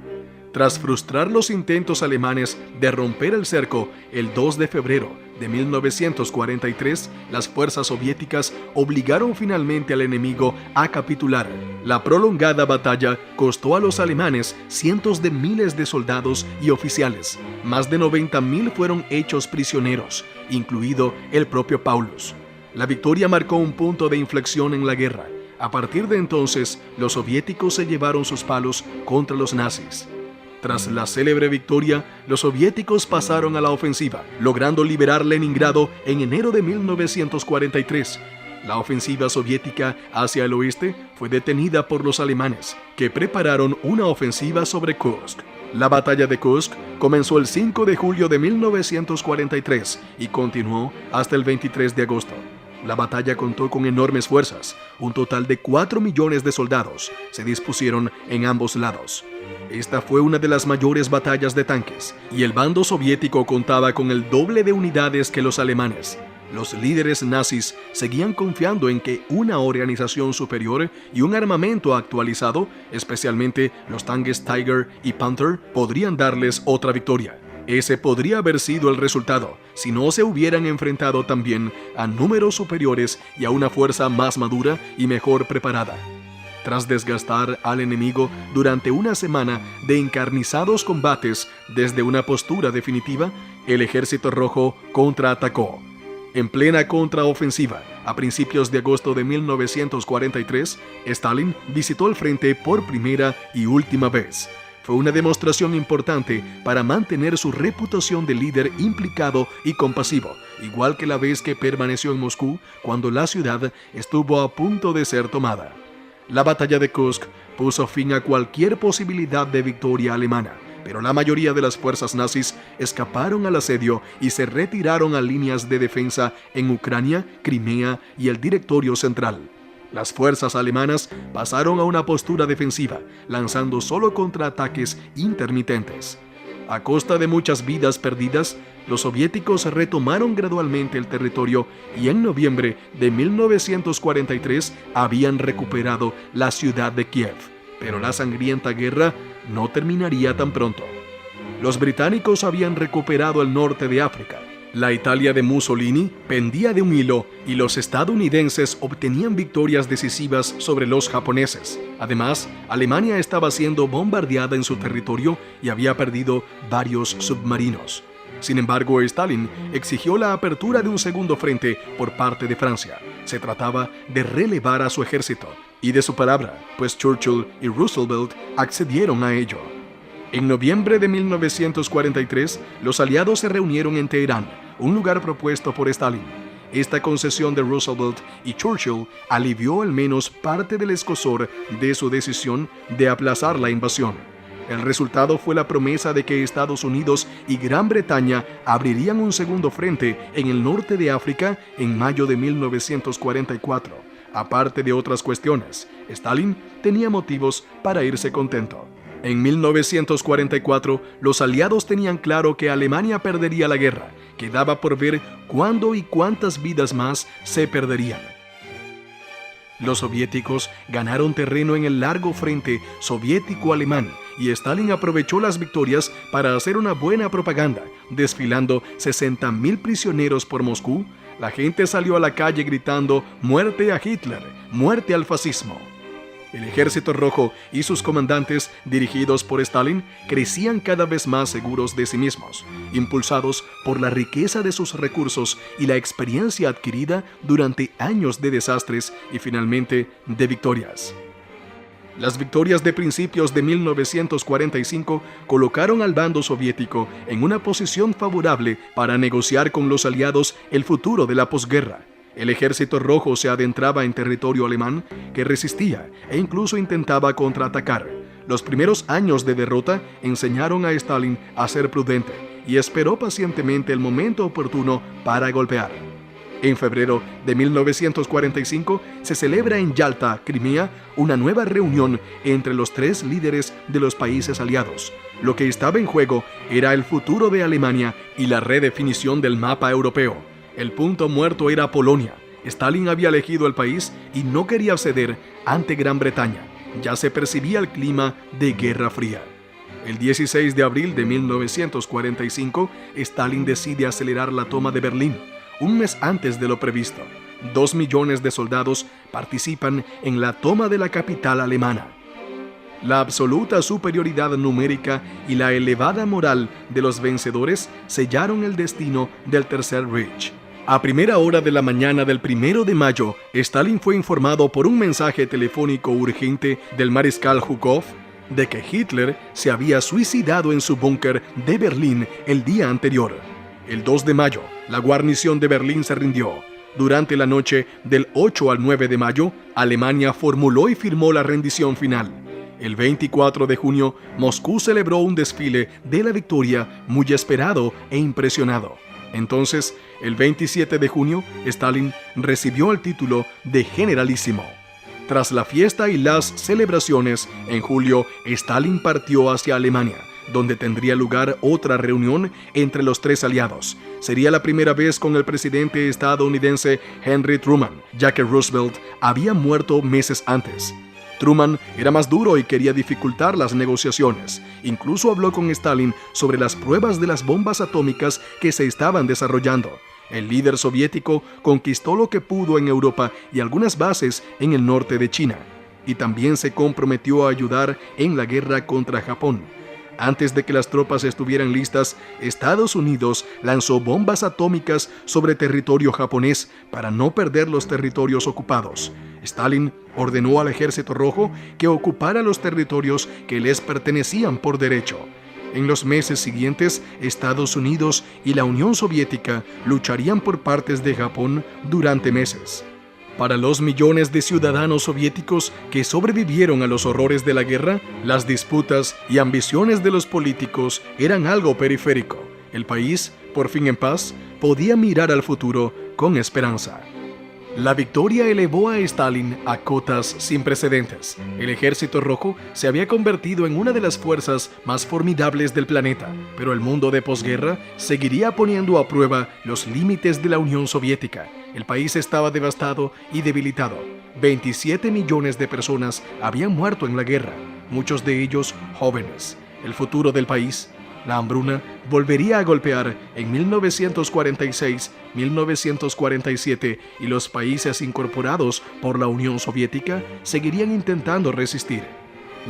Speaker 1: Tras frustrar los intentos alemanes de romper el cerco, el 2 de febrero de 1943, las fuerzas soviéticas obligaron finalmente al enemigo a capitular. La prolongada batalla costó a los alemanes cientos de miles de soldados y oficiales. Más de 90.000 fueron hechos prisioneros, incluido el propio Paulus. La victoria marcó un punto de inflexión en la guerra. A partir de entonces, los soviéticos se llevaron sus palos contra los nazis. Tras la célebre victoria, los soviéticos pasaron a la ofensiva, logrando liberar Leningrado en enero de 1943. La ofensiva soviética hacia el oeste fue detenida por los alemanes, que prepararon una ofensiva sobre Kursk. La batalla de Kursk comenzó el 5 de julio de 1943 y continuó hasta el 23 de agosto. La batalla contó con enormes fuerzas. Un total de 4 millones de soldados se dispusieron en ambos lados. Esta fue una de las mayores batallas de tanques, y el bando soviético contaba con el doble de unidades que los alemanes. Los líderes nazis seguían confiando en que una organización superior y un armamento actualizado, especialmente los tanques Tiger y Panther, podrían darles otra victoria. Ese podría haber sido el resultado si no se hubieran enfrentado también a números superiores y a una fuerza más madura y mejor preparada. Tras desgastar al enemigo durante una semana de encarnizados combates desde una postura definitiva, el Ejército Rojo contraatacó. En plena contraofensiva, a principios de agosto de 1943, Stalin visitó el frente por primera y última vez. Fue una demostración importante para mantener su reputación de líder implicado y compasivo, igual que la vez que permaneció en Moscú cuando la ciudad estuvo a punto de ser tomada. La batalla de Kursk puso fin a cualquier posibilidad de victoria alemana, pero la mayoría de las fuerzas nazis escaparon al asedio y se retiraron a líneas de defensa en Ucrania, Crimea y el Directorio Central. Las fuerzas alemanas pasaron a una postura defensiva, lanzando solo contraataques intermitentes. A costa de muchas vidas perdidas, los soviéticos retomaron gradualmente el territorio y en noviembre de 1943 habían recuperado la ciudad de Kiev. Pero la sangrienta guerra no terminaría tan pronto. Los británicos habían recuperado el norte de África. La Italia de Mussolini pendía de un hilo y los estadounidenses obtenían victorias decisivas sobre los japoneses. Además, Alemania estaba siendo bombardeada en su territorio y había perdido varios submarinos. Sin embargo, Stalin exigió la apertura de un segundo frente por parte de Francia. Se trataba de relevar a su ejército y de su palabra, pues Churchill y Roosevelt accedieron a ello. En noviembre de 1943, los aliados se reunieron en Teherán, un lugar propuesto por Stalin. Esta concesión de Roosevelt y Churchill alivió al menos parte del escozor de su decisión de aplazar la invasión. El resultado fue la promesa de que Estados Unidos y Gran Bretaña abrirían un segundo frente en el norte de África en mayo de 1944. Aparte de otras cuestiones, Stalin tenía motivos para irse contento. En 1944, los aliados tenían claro que Alemania perdería la guerra. Quedaba por ver cuándo y cuántas vidas más se perderían. Los soviéticos ganaron terreno en el largo frente soviético-alemán y Stalin aprovechó las victorias para hacer una buena propaganda, desfilando 60.000 prisioneros por Moscú. La gente salió a la calle gritando «¡Muerte a Hitler! ¡Muerte al fascismo!». El Ejército Rojo y sus comandantes, dirigidos por Stalin, crecían cada vez más seguros de sí mismos, impulsados por la riqueza de sus recursos y la experiencia adquirida durante años de desastres y finalmente de victorias. Las victorias de principios de 1945 colocaron al bando soviético en una posición favorable para negociar con los aliados el futuro de la posguerra. El Ejército Rojo se adentraba en territorio alemán, que resistía e incluso intentaba contraatacar. Los primeros años de derrota enseñaron a Stalin a ser prudente y esperó pacientemente el momento oportuno para golpear. En febrero de 1945 se celebra en Yalta, Crimea, una nueva reunión entre los tres líderes de los países aliados. Lo que estaba en juego era el futuro de Alemania y la redefinición del mapa europeo. El punto muerto era Polonia. Stalin había elegido el país y no quería ceder ante Gran Bretaña. Ya se percibía el clima de Guerra Fría. El 16 de abril de 1945, Stalin decide acelerar la toma de Berlín, un mes antes de lo previsto. 2 millones de soldados participan en la toma de la capital alemana. La absoluta superioridad numérica y la elevada moral de los vencedores sellaron el destino del Tercer Reich. A primera hora de la mañana del 1 de mayo, Stalin fue informado por un mensaje telefónico urgente del mariscal Zhukov de que Hitler se había suicidado en su búnker de Berlín el día anterior. El 2 de mayo, la guarnición de Berlín se rindió. Durante la noche del 8 al 9 de mayo, Alemania formuló y firmó la rendición final. El 24 de junio, Moscú celebró un desfile de la victoria muy esperado e impresionado. Entonces, el 27 de junio, Stalin recibió el título de generalísimo. Tras la fiesta y las celebraciones, en julio, Stalin partió hacia Alemania, donde tendría lugar otra reunión entre los tres aliados. Sería la primera vez con el presidente estadounidense Henry Truman, ya que Roosevelt había muerto meses antes. Truman era más duro y quería dificultar las negociaciones. Incluso habló con Stalin sobre las pruebas de las bombas atómicas que se estaban desarrollando. El líder soviético conquistó lo que pudo en Europa y algunas bases en el norte de China, y también se comprometió a ayudar en la guerra contra Japón. Antes de que las tropas estuvieran listas, Estados Unidos lanzó bombas atómicas sobre territorio japonés para no perder los territorios ocupados. Stalin ordenó al Ejército Rojo que ocupara los territorios que les pertenecían por derecho. En los meses siguientes, Estados Unidos y la Unión Soviética lucharían por partes de Japón durante meses. Para los millones de ciudadanos soviéticos que sobrevivieron a los horrores de la guerra, las disputas y ambiciones de los políticos eran algo periférico. El país, por fin en paz, podía mirar al futuro con esperanza. La victoria elevó a Stalin a cotas sin precedentes. El Ejército Rojo se había convertido en una de las fuerzas más formidables del planeta, pero el mundo de posguerra seguiría poniendo a prueba los límites de la Unión Soviética. El país estaba devastado y debilitado. 27 millones de personas habían muerto en la guerra, muchos de ellos jóvenes. El futuro del país, la hambruna, volvería a golpear en 1946, 1947 y los países incorporados por la Unión Soviética seguirían intentando resistir.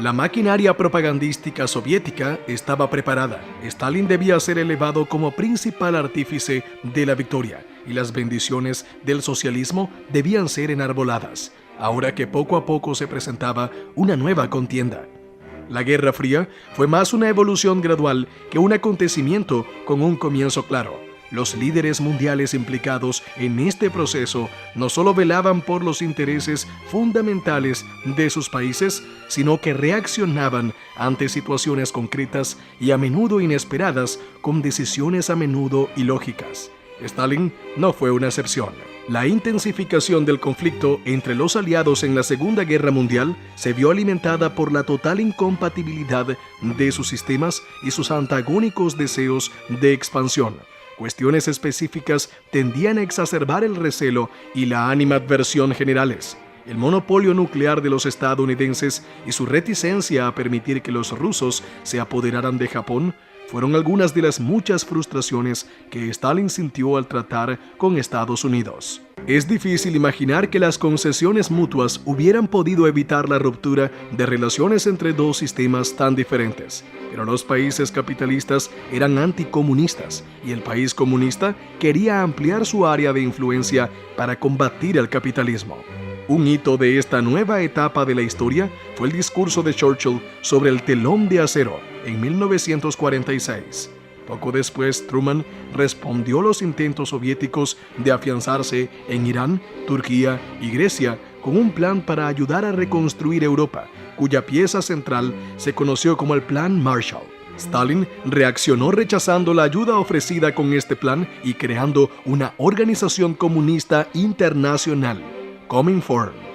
Speaker 1: La maquinaria propagandística soviética estaba preparada. Stalin debía ser elevado como principal artífice de la victoria y las bendiciones del socialismo debían ser enarboladas, ahora que poco a poco se presentaba una nueva contienda. La Guerra Fría fue más una evolución gradual que un acontecimiento con un comienzo claro. Los líderes mundiales implicados en este proceso no solo velaban por los intereses fundamentales de sus países, sino que reaccionaban ante situaciones concretas y a menudo inesperadas, con decisiones a menudo ilógicas. Stalin no fue una excepción. La intensificación del conflicto entre los aliados en la Segunda Guerra Mundial se vio alimentada por la total incompatibilidad de sus sistemas y sus antagónicos deseos de expansión. Cuestiones específicas tendían a exacerbar el recelo y la animadversión generales. El monopolio nuclear de los estadounidenses y su reticencia a permitir que los rusos se apoderaran de Japón fueron algunas de las muchas frustraciones que Stalin sintió al tratar con Estados Unidos. Es difícil imaginar que las concesiones mutuas hubieran podido evitar la ruptura de relaciones entre dos sistemas tan diferentes, pero los países capitalistas eran anticomunistas y el país comunista quería ampliar su área de influencia para combatir el capitalismo. Un hito de esta nueva etapa de la historia fue el discurso de Churchill sobre el telón de acero en 1946. Poco después, Truman respondió a los intentos soviéticos de afianzarse en Irán, Turquía y Grecia con un plan para ayudar a reconstruir Europa, cuya pieza central se conoció como el Plan Marshall. Stalin reaccionó rechazando la ayuda ofrecida con este plan y creando una organización comunista internacional, Cominform.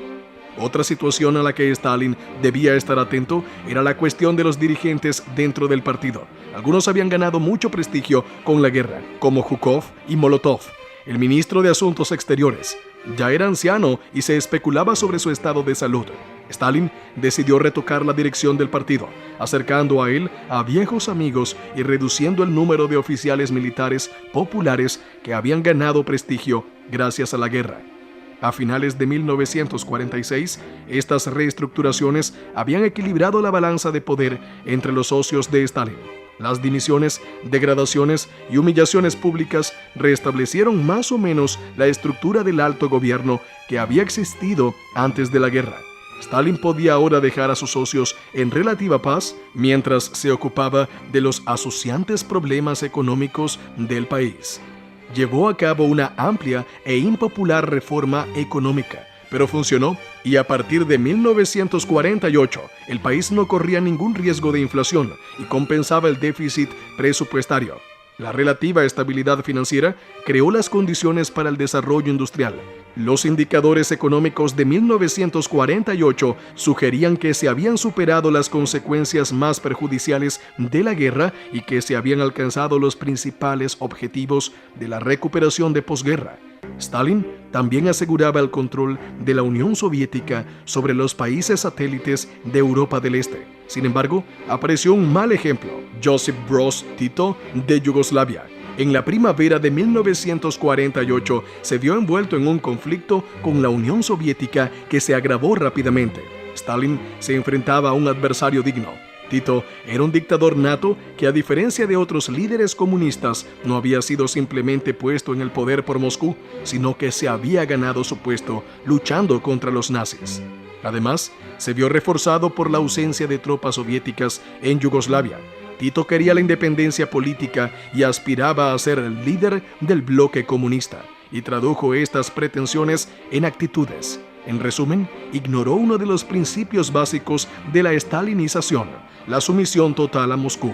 Speaker 1: Otra situación a la que Stalin debía estar atento era la cuestión de los dirigentes dentro del partido. Algunos habían ganado mucho prestigio con la guerra, como Zhukov y Molotov. El ministro de Asuntos Exteriores ya era anciano y se especulaba sobre su estado de salud. Stalin decidió retocar la dirección del partido, acercando a él a viejos amigos y reduciendo el número de oficiales militares populares que habían ganado prestigio gracias a la guerra. A finales de 1946, estas reestructuraciones habían equilibrado la balanza de poder entre los socios de Stalin. Las dimisiones, degradaciones y humillaciones públicas restablecieron más o menos la estructura del alto gobierno que había existido antes de la guerra. Stalin podía ahora dejar a sus socios en relativa paz mientras se ocupaba de los acuciantes problemas económicos del país. Llevó a cabo una amplia e impopular reforma económica, pero funcionó y a partir de 1948 el país no corría ningún riesgo de inflación y compensaba el déficit presupuestario. La relativa estabilidad financiera creó las condiciones para el desarrollo industrial. Los indicadores económicos de 1948 sugerían que se habían superado las consecuencias más perjudiciales de la guerra y que se habían alcanzado los principales objetivos de la recuperación de posguerra. Stalin también aseguraba el control de la Unión Soviética sobre los países satélites de Europa del Este. Sin embargo, apareció un mal ejemplo, Josip Broz Tito de Yugoslavia. En la primavera de 1948 se vio envuelto en un conflicto con la Unión Soviética que se agravó rápidamente. Stalin se enfrentaba a un adversario digno. Tito era un dictador nato que, a diferencia de otros líderes comunistas, no había sido simplemente puesto en el poder por Moscú, sino que se había ganado su puesto luchando contra los nazis. Además, se vio reforzado por la ausencia de tropas soviéticas en Yugoslavia. Tito quería la independencia política y aspiraba a ser el líder del bloque comunista, y tradujo estas pretensiones en actitudes. En resumen, ignoró uno de los principios básicos de la stalinización, la sumisión total a Moscú.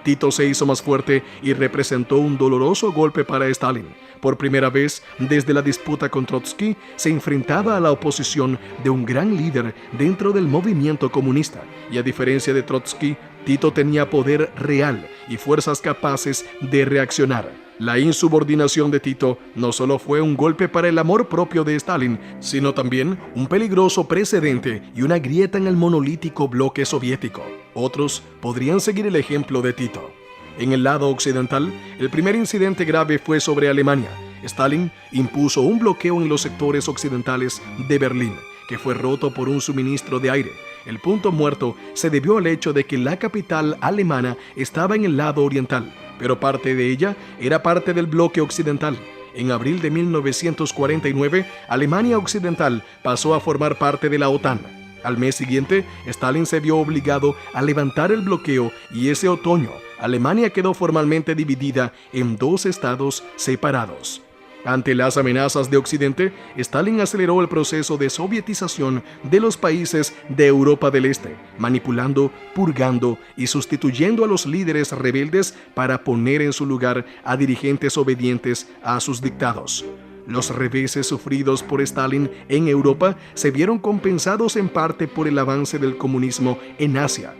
Speaker 1: Tito se hizo más fuerte y representó un doloroso golpe para Stalin. Por primera vez desde la disputa con Trotsky, se enfrentaba a la oposición de un gran líder dentro del movimiento comunista, y a diferencia de Trotsky, Tito tenía poder real y fuerzas capaces de reaccionar. La insubordinación de Tito no solo fue un golpe para el amor propio de Stalin, sino también un peligroso precedente y una grieta en el monolítico bloque soviético. Otros podrían seguir el ejemplo de Tito. En el lado occidental, el primer incidente grave fue sobre Alemania. Stalin impuso un bloqueo en los sectores occidentales de Berlín, que fue roto por un suministro de aire. El punto muerto se debió al hecho de que la capital alemana estaba en el lado oriental, pero parte de ella era parte del bloque occidental. En abril de 1949, Alemania Occidental pasó a formar parte de la OTAN. Al mes siguiente, Stalin se vio obligado a levantar el bloqueo y ese otoño, Alemania quedó formalmente dividida en dos estados separados. Ante las amenazas de Occidente, Stalin aceleró el proceso de sovietización de los países de Europa del Este, manipulando, purgando y sustituyendo a los líderes rebeldes para poner en su lugar a dirigentes obedientes a sus dictados. Los reveses sufridos por Stalin en Europa se vieron compensados en parte por el avance del comunismo en Asia.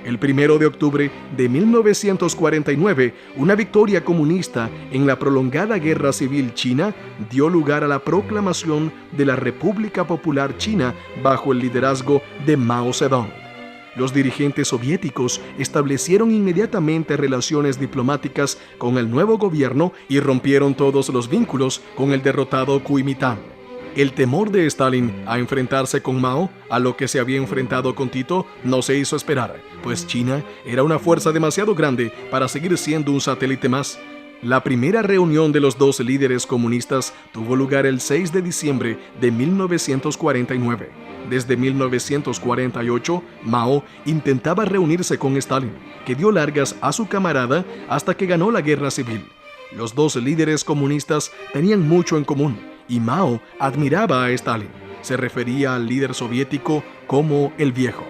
Speaker 1: El 1 de octubre de 1949, una victoria comunista en la prolongada Guerra Civil China dio lugar a la proclamación de la República Popular China bajo el liderazgo de Mao Zedong. Los dirigentes soviéticos establecieron inmediatamente relaciones diplomáticas con el nuevo gobierno y rompieron todos los vínculos con el derrotado Kuomintang. El temor de Stalin a enfrentarse con Mao, a lo que se había enfrentado con Tito, no se hizo esperar, pues China era una fuerza demasiado grande para seguir siendo un satélite más. La primera reunión de los dos líderes comunistas tuvo lugar el 6 de diciembre de 1949. Desde 1948, Mao intentaba reunirse con Stalin, que dio largas a su camarada hasta que ganó la guerra civil. Los dos líderes comunistas tenían mucho en común, y Mao admiraba a Stalin. Se refería al líder soviético como el viejo.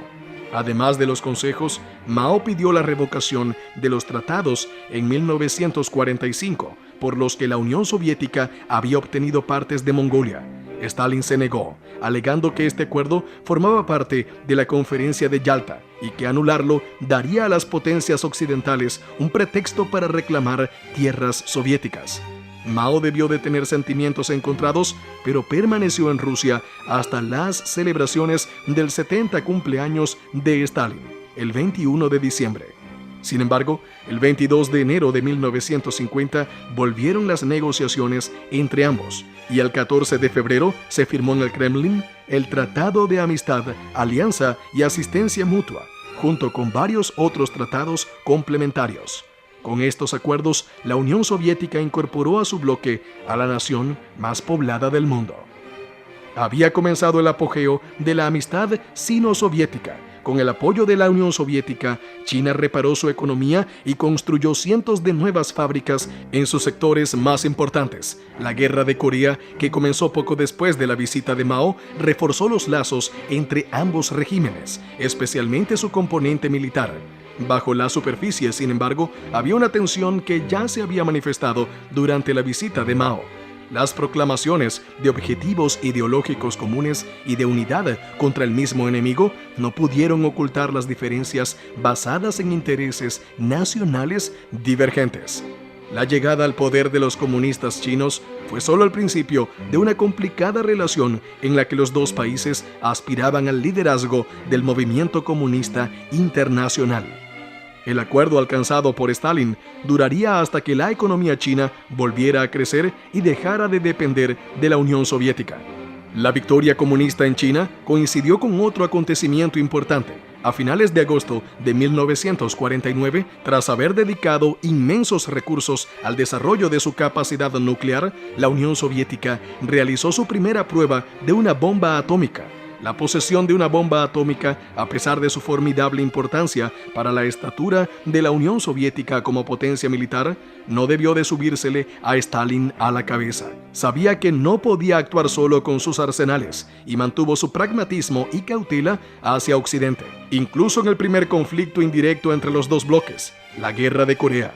Speaker 1: Además de los consejos, Mao pidió la revocación de los tratados en 1945, por los que la Unión Soviética había obtenido partes de Mongolia. Stalin se negó, alegando que este acuerdo formaba parte de la Conferencia de Yalta y que anularlo daría a las potencias occidentales un pretexto para reclamar tierras soviéticas. Mao debió de tener sentimientos encontrados, pero permaneció en Rusia hasta las celebraciones del 70 cumpleaños de Stalin, el 21 de diciembre. Sin embargo, el 22 de enero de 1950 volvieron las negociaciones entre ambos, y el 14 de febrero se firmó en el Kremlin el Tratado de Amistad, Alianza y Asistencia Mutua, junto con varios otros tratados complementarios. Con estos acuerdos, la Unión Soviética incorporó a su bloque a la nación más poblada del mundo. Había comenzado el apogeo de la amistad sino-soviética. Con el apoyo de la Unión Soviética, China reparó su economía y construyó cientos de nuevas fábricas en sus sectores más importantes. La Guerra de Corea, que comenzó poco después de la visita de Mao, reforzó los lazos entre ambos regímenes, especialmente su componente militar. Bajo la superficie, sin embargo, había una tensión que ya se había manifestado durante la visita de Mao. Las proclamaciones de objetivos ideológicos comunes y de unidad contra el mismo enemigo no pudieron ocultar las diferencias basadas en intereses nacionales divergentes. La llegada al poder de los comunistas chinos fue solo el principio de una complicada relación en la que los dos países aspiraban al liderazgo del movimiento comunista internacional. El acuerdo alcanzado por Stalin duraría hasta que la economía china volviera a crecer y dejara de depender de la Unión Soviética. La victoria comunista en China coincidió con otro acontecimiento importante. A finales de agosto de 1949, tras haber dedicado inmensos recursos al desarrollo de su capacidad nuclear, la Unión Soviética realizó su primera prueba de una bomba atómica. La posesión de una bomba atómica, a pesar de su formidable importancia para la estatura de la Unión Soviética como potencia militar, no debió de subírsele a Stalin a la cabeza. Sabía que no podía actuar solo con sus arsenales y mantuvo su pragmatismo y cautela hacia Occidente, incluso en el primer conflicto indirecto entre los dos bloques, la Guerra de Corea.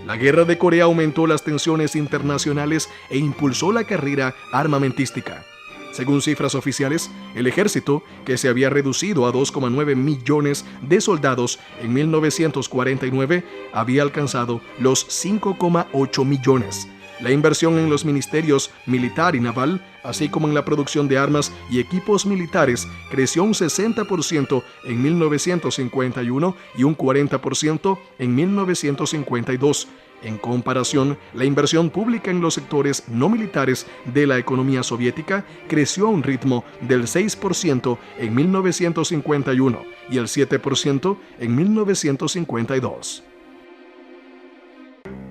Speaker 1: La Guerra de Corea aumentó las tensiones internacionales e impulsó la carrera armamentística. Según cifras oficiales, el ejército, que se había reducido a 2,9 millones de soldados en 1949, había alcanzado los 5,8 millones. La inversión en los ministerios militar y naval, así como en la producción de armas y equipos militares, creció un 60% en 1951 y un 40% en 1952. En comparación, la inversión pública en los sectores no militares de la economía soviética creció a un ritmo del 6% en 1951 y el 7% en 1952.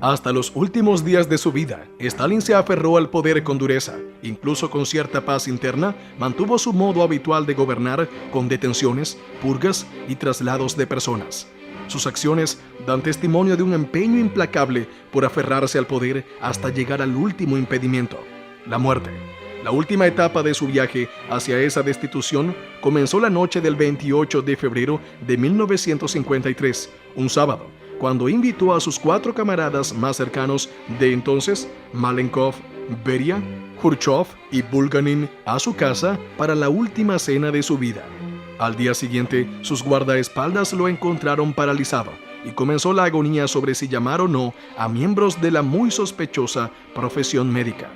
Speaker 1: Hasta los últimos días de su vida, Stalin se aferró al poder con dureza. Incluso con cierta paz interna, mantuvo su modo habitual de gobernar con detenciones, purgas y traslados de personas. Sus acciones dan testimonio de un empeño implacable por aferrarse al poder hasta llegar al último impedimento, la muerte. La última etapa de su viaje hacia esa destitución comenzó la noche del 28 de febrero de 1953, un sábado, cuando invitó a sus 4 camaradas más cercanos de entonces, Malenkov, Beria, Khrushchev y Bulganin, a su casa para la última cena de su vida. Al día siguiente, sus guardaespaldas lo encontraron paralizado y comenzó la agonía sobre si llamar o no a miembros de la muy sospechosa profesión médica.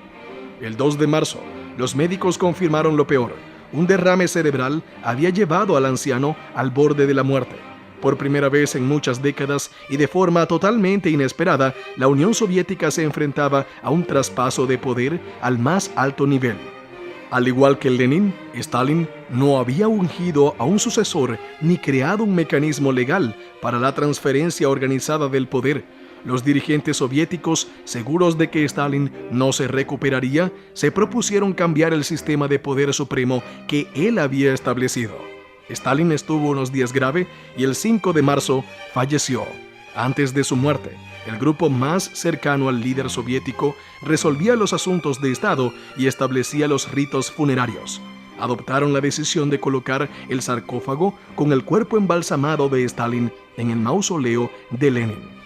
Speaker 1: El 2 de marzo, los médicos confirmaron lo peor. Un derrame cerebral había llevado al anciano al borde de la muerte. Por primera vez en muchas décadas y de forma totalmente inesperada, la Unión Soviética se enfrentaba a un traspaso de poder al más alto nivel. Al igual que Lenin, Stalin no había ungido a un sucesor ni creado un mecanismo legal para la transferencia organizada del poder. Los dirigentes soviéticos, seguros de que Stalin no se recuperaría, se propusieron cambiar el sistema de poder supremo que él había establecido. Stalin estuvo unos días grave y el 5 de marzo falleció. Antes de su muerte, el grupo más cercano al líder soviético resolvía los asuntos de Estado y establecía los ritos funerarios. Adoptaron la decisión de colocar el sarcófago con el cuerpo embalsamado de Stalin en el mausoleo de Lenin.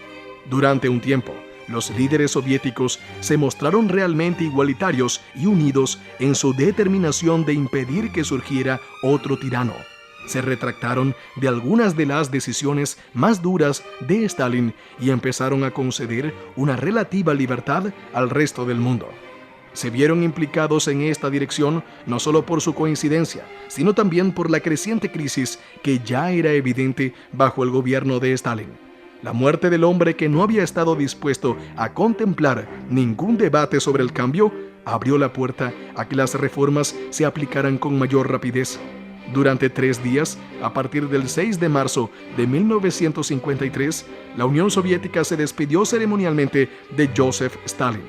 Speaker 1: Durante un tiempo, los líderes soviéticos se mostraron realmente igualitarios y unidos en su determinación de impedir que surgiera otro tirano. Se retractaron de algunas de las decisiones más duras de Stalin y empezaron a conceder una relativa libertad al resto del mundo. Se vieron implicados en esta dirección no solo por su coincidencia, sino también por la creciente crisis que ya era evidente bajo el gobierno de Stalin. La muerte del hombre que no había estado dispuesto a contemplar ningún debate sobre el cambio abrió la puerta a que las reformas se aplicaran con mayor rapidez. Durante 3 días, a partir del 6 de marzo de 1953, la Unión Soviética se despidió ceremonialmente de Joseph Stalin.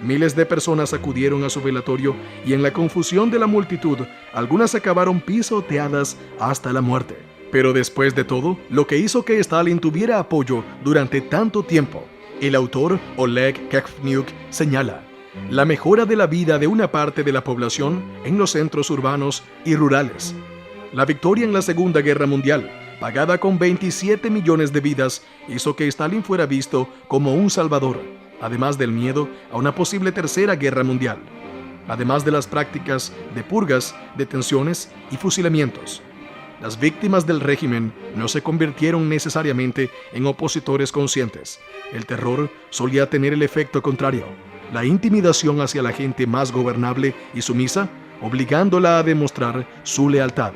Speaker 1: Miles de personas acudieron a su velatorio y en la confusión de la multitud, algunas acabaron pisoteadas hasta la muerte. Pero después de todo, lo que hizo que Stalin tuviera apoyo durante tanto tiempo, el autor Oleg Kekvniuk señala: la mejora de la vida de una parte de la población en los centros urbanos y rurales. La victoria en la Segunda Guerra Mundial, pagada con 27 millones de vidas, hizo que Stalin fuera visto como un salvador, además del miedo a una posible tercera guerra mundial, además de las prácticas de purgas, detenciones y fusilamientos. Las víctimas del régimen no se convirtieron necesariamente en opositores conscientes. El terror solía tener el efecto contrario, la intimidación hacia la gente más gobernable y sumisa, obligándola a demostrar su lealtad.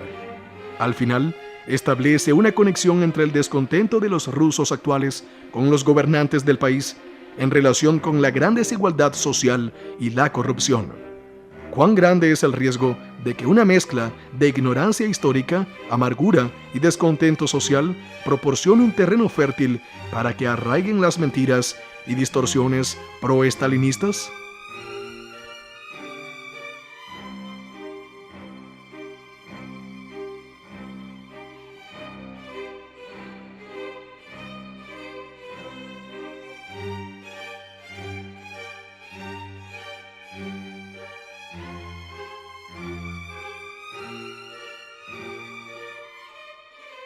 Speaker 1: Al final, establece una conexión entre el descontento de los rusos actuales con los gobernantes del país en relación con la gran desigualdad social y la corrupción. ¿Cuán grande es el riesgo de que una mezcla de ignorancia histórica, amargura y descontento social proporcione un terreno fértil para que arraiguen las mentiras y distorsiones pro-estalinistas?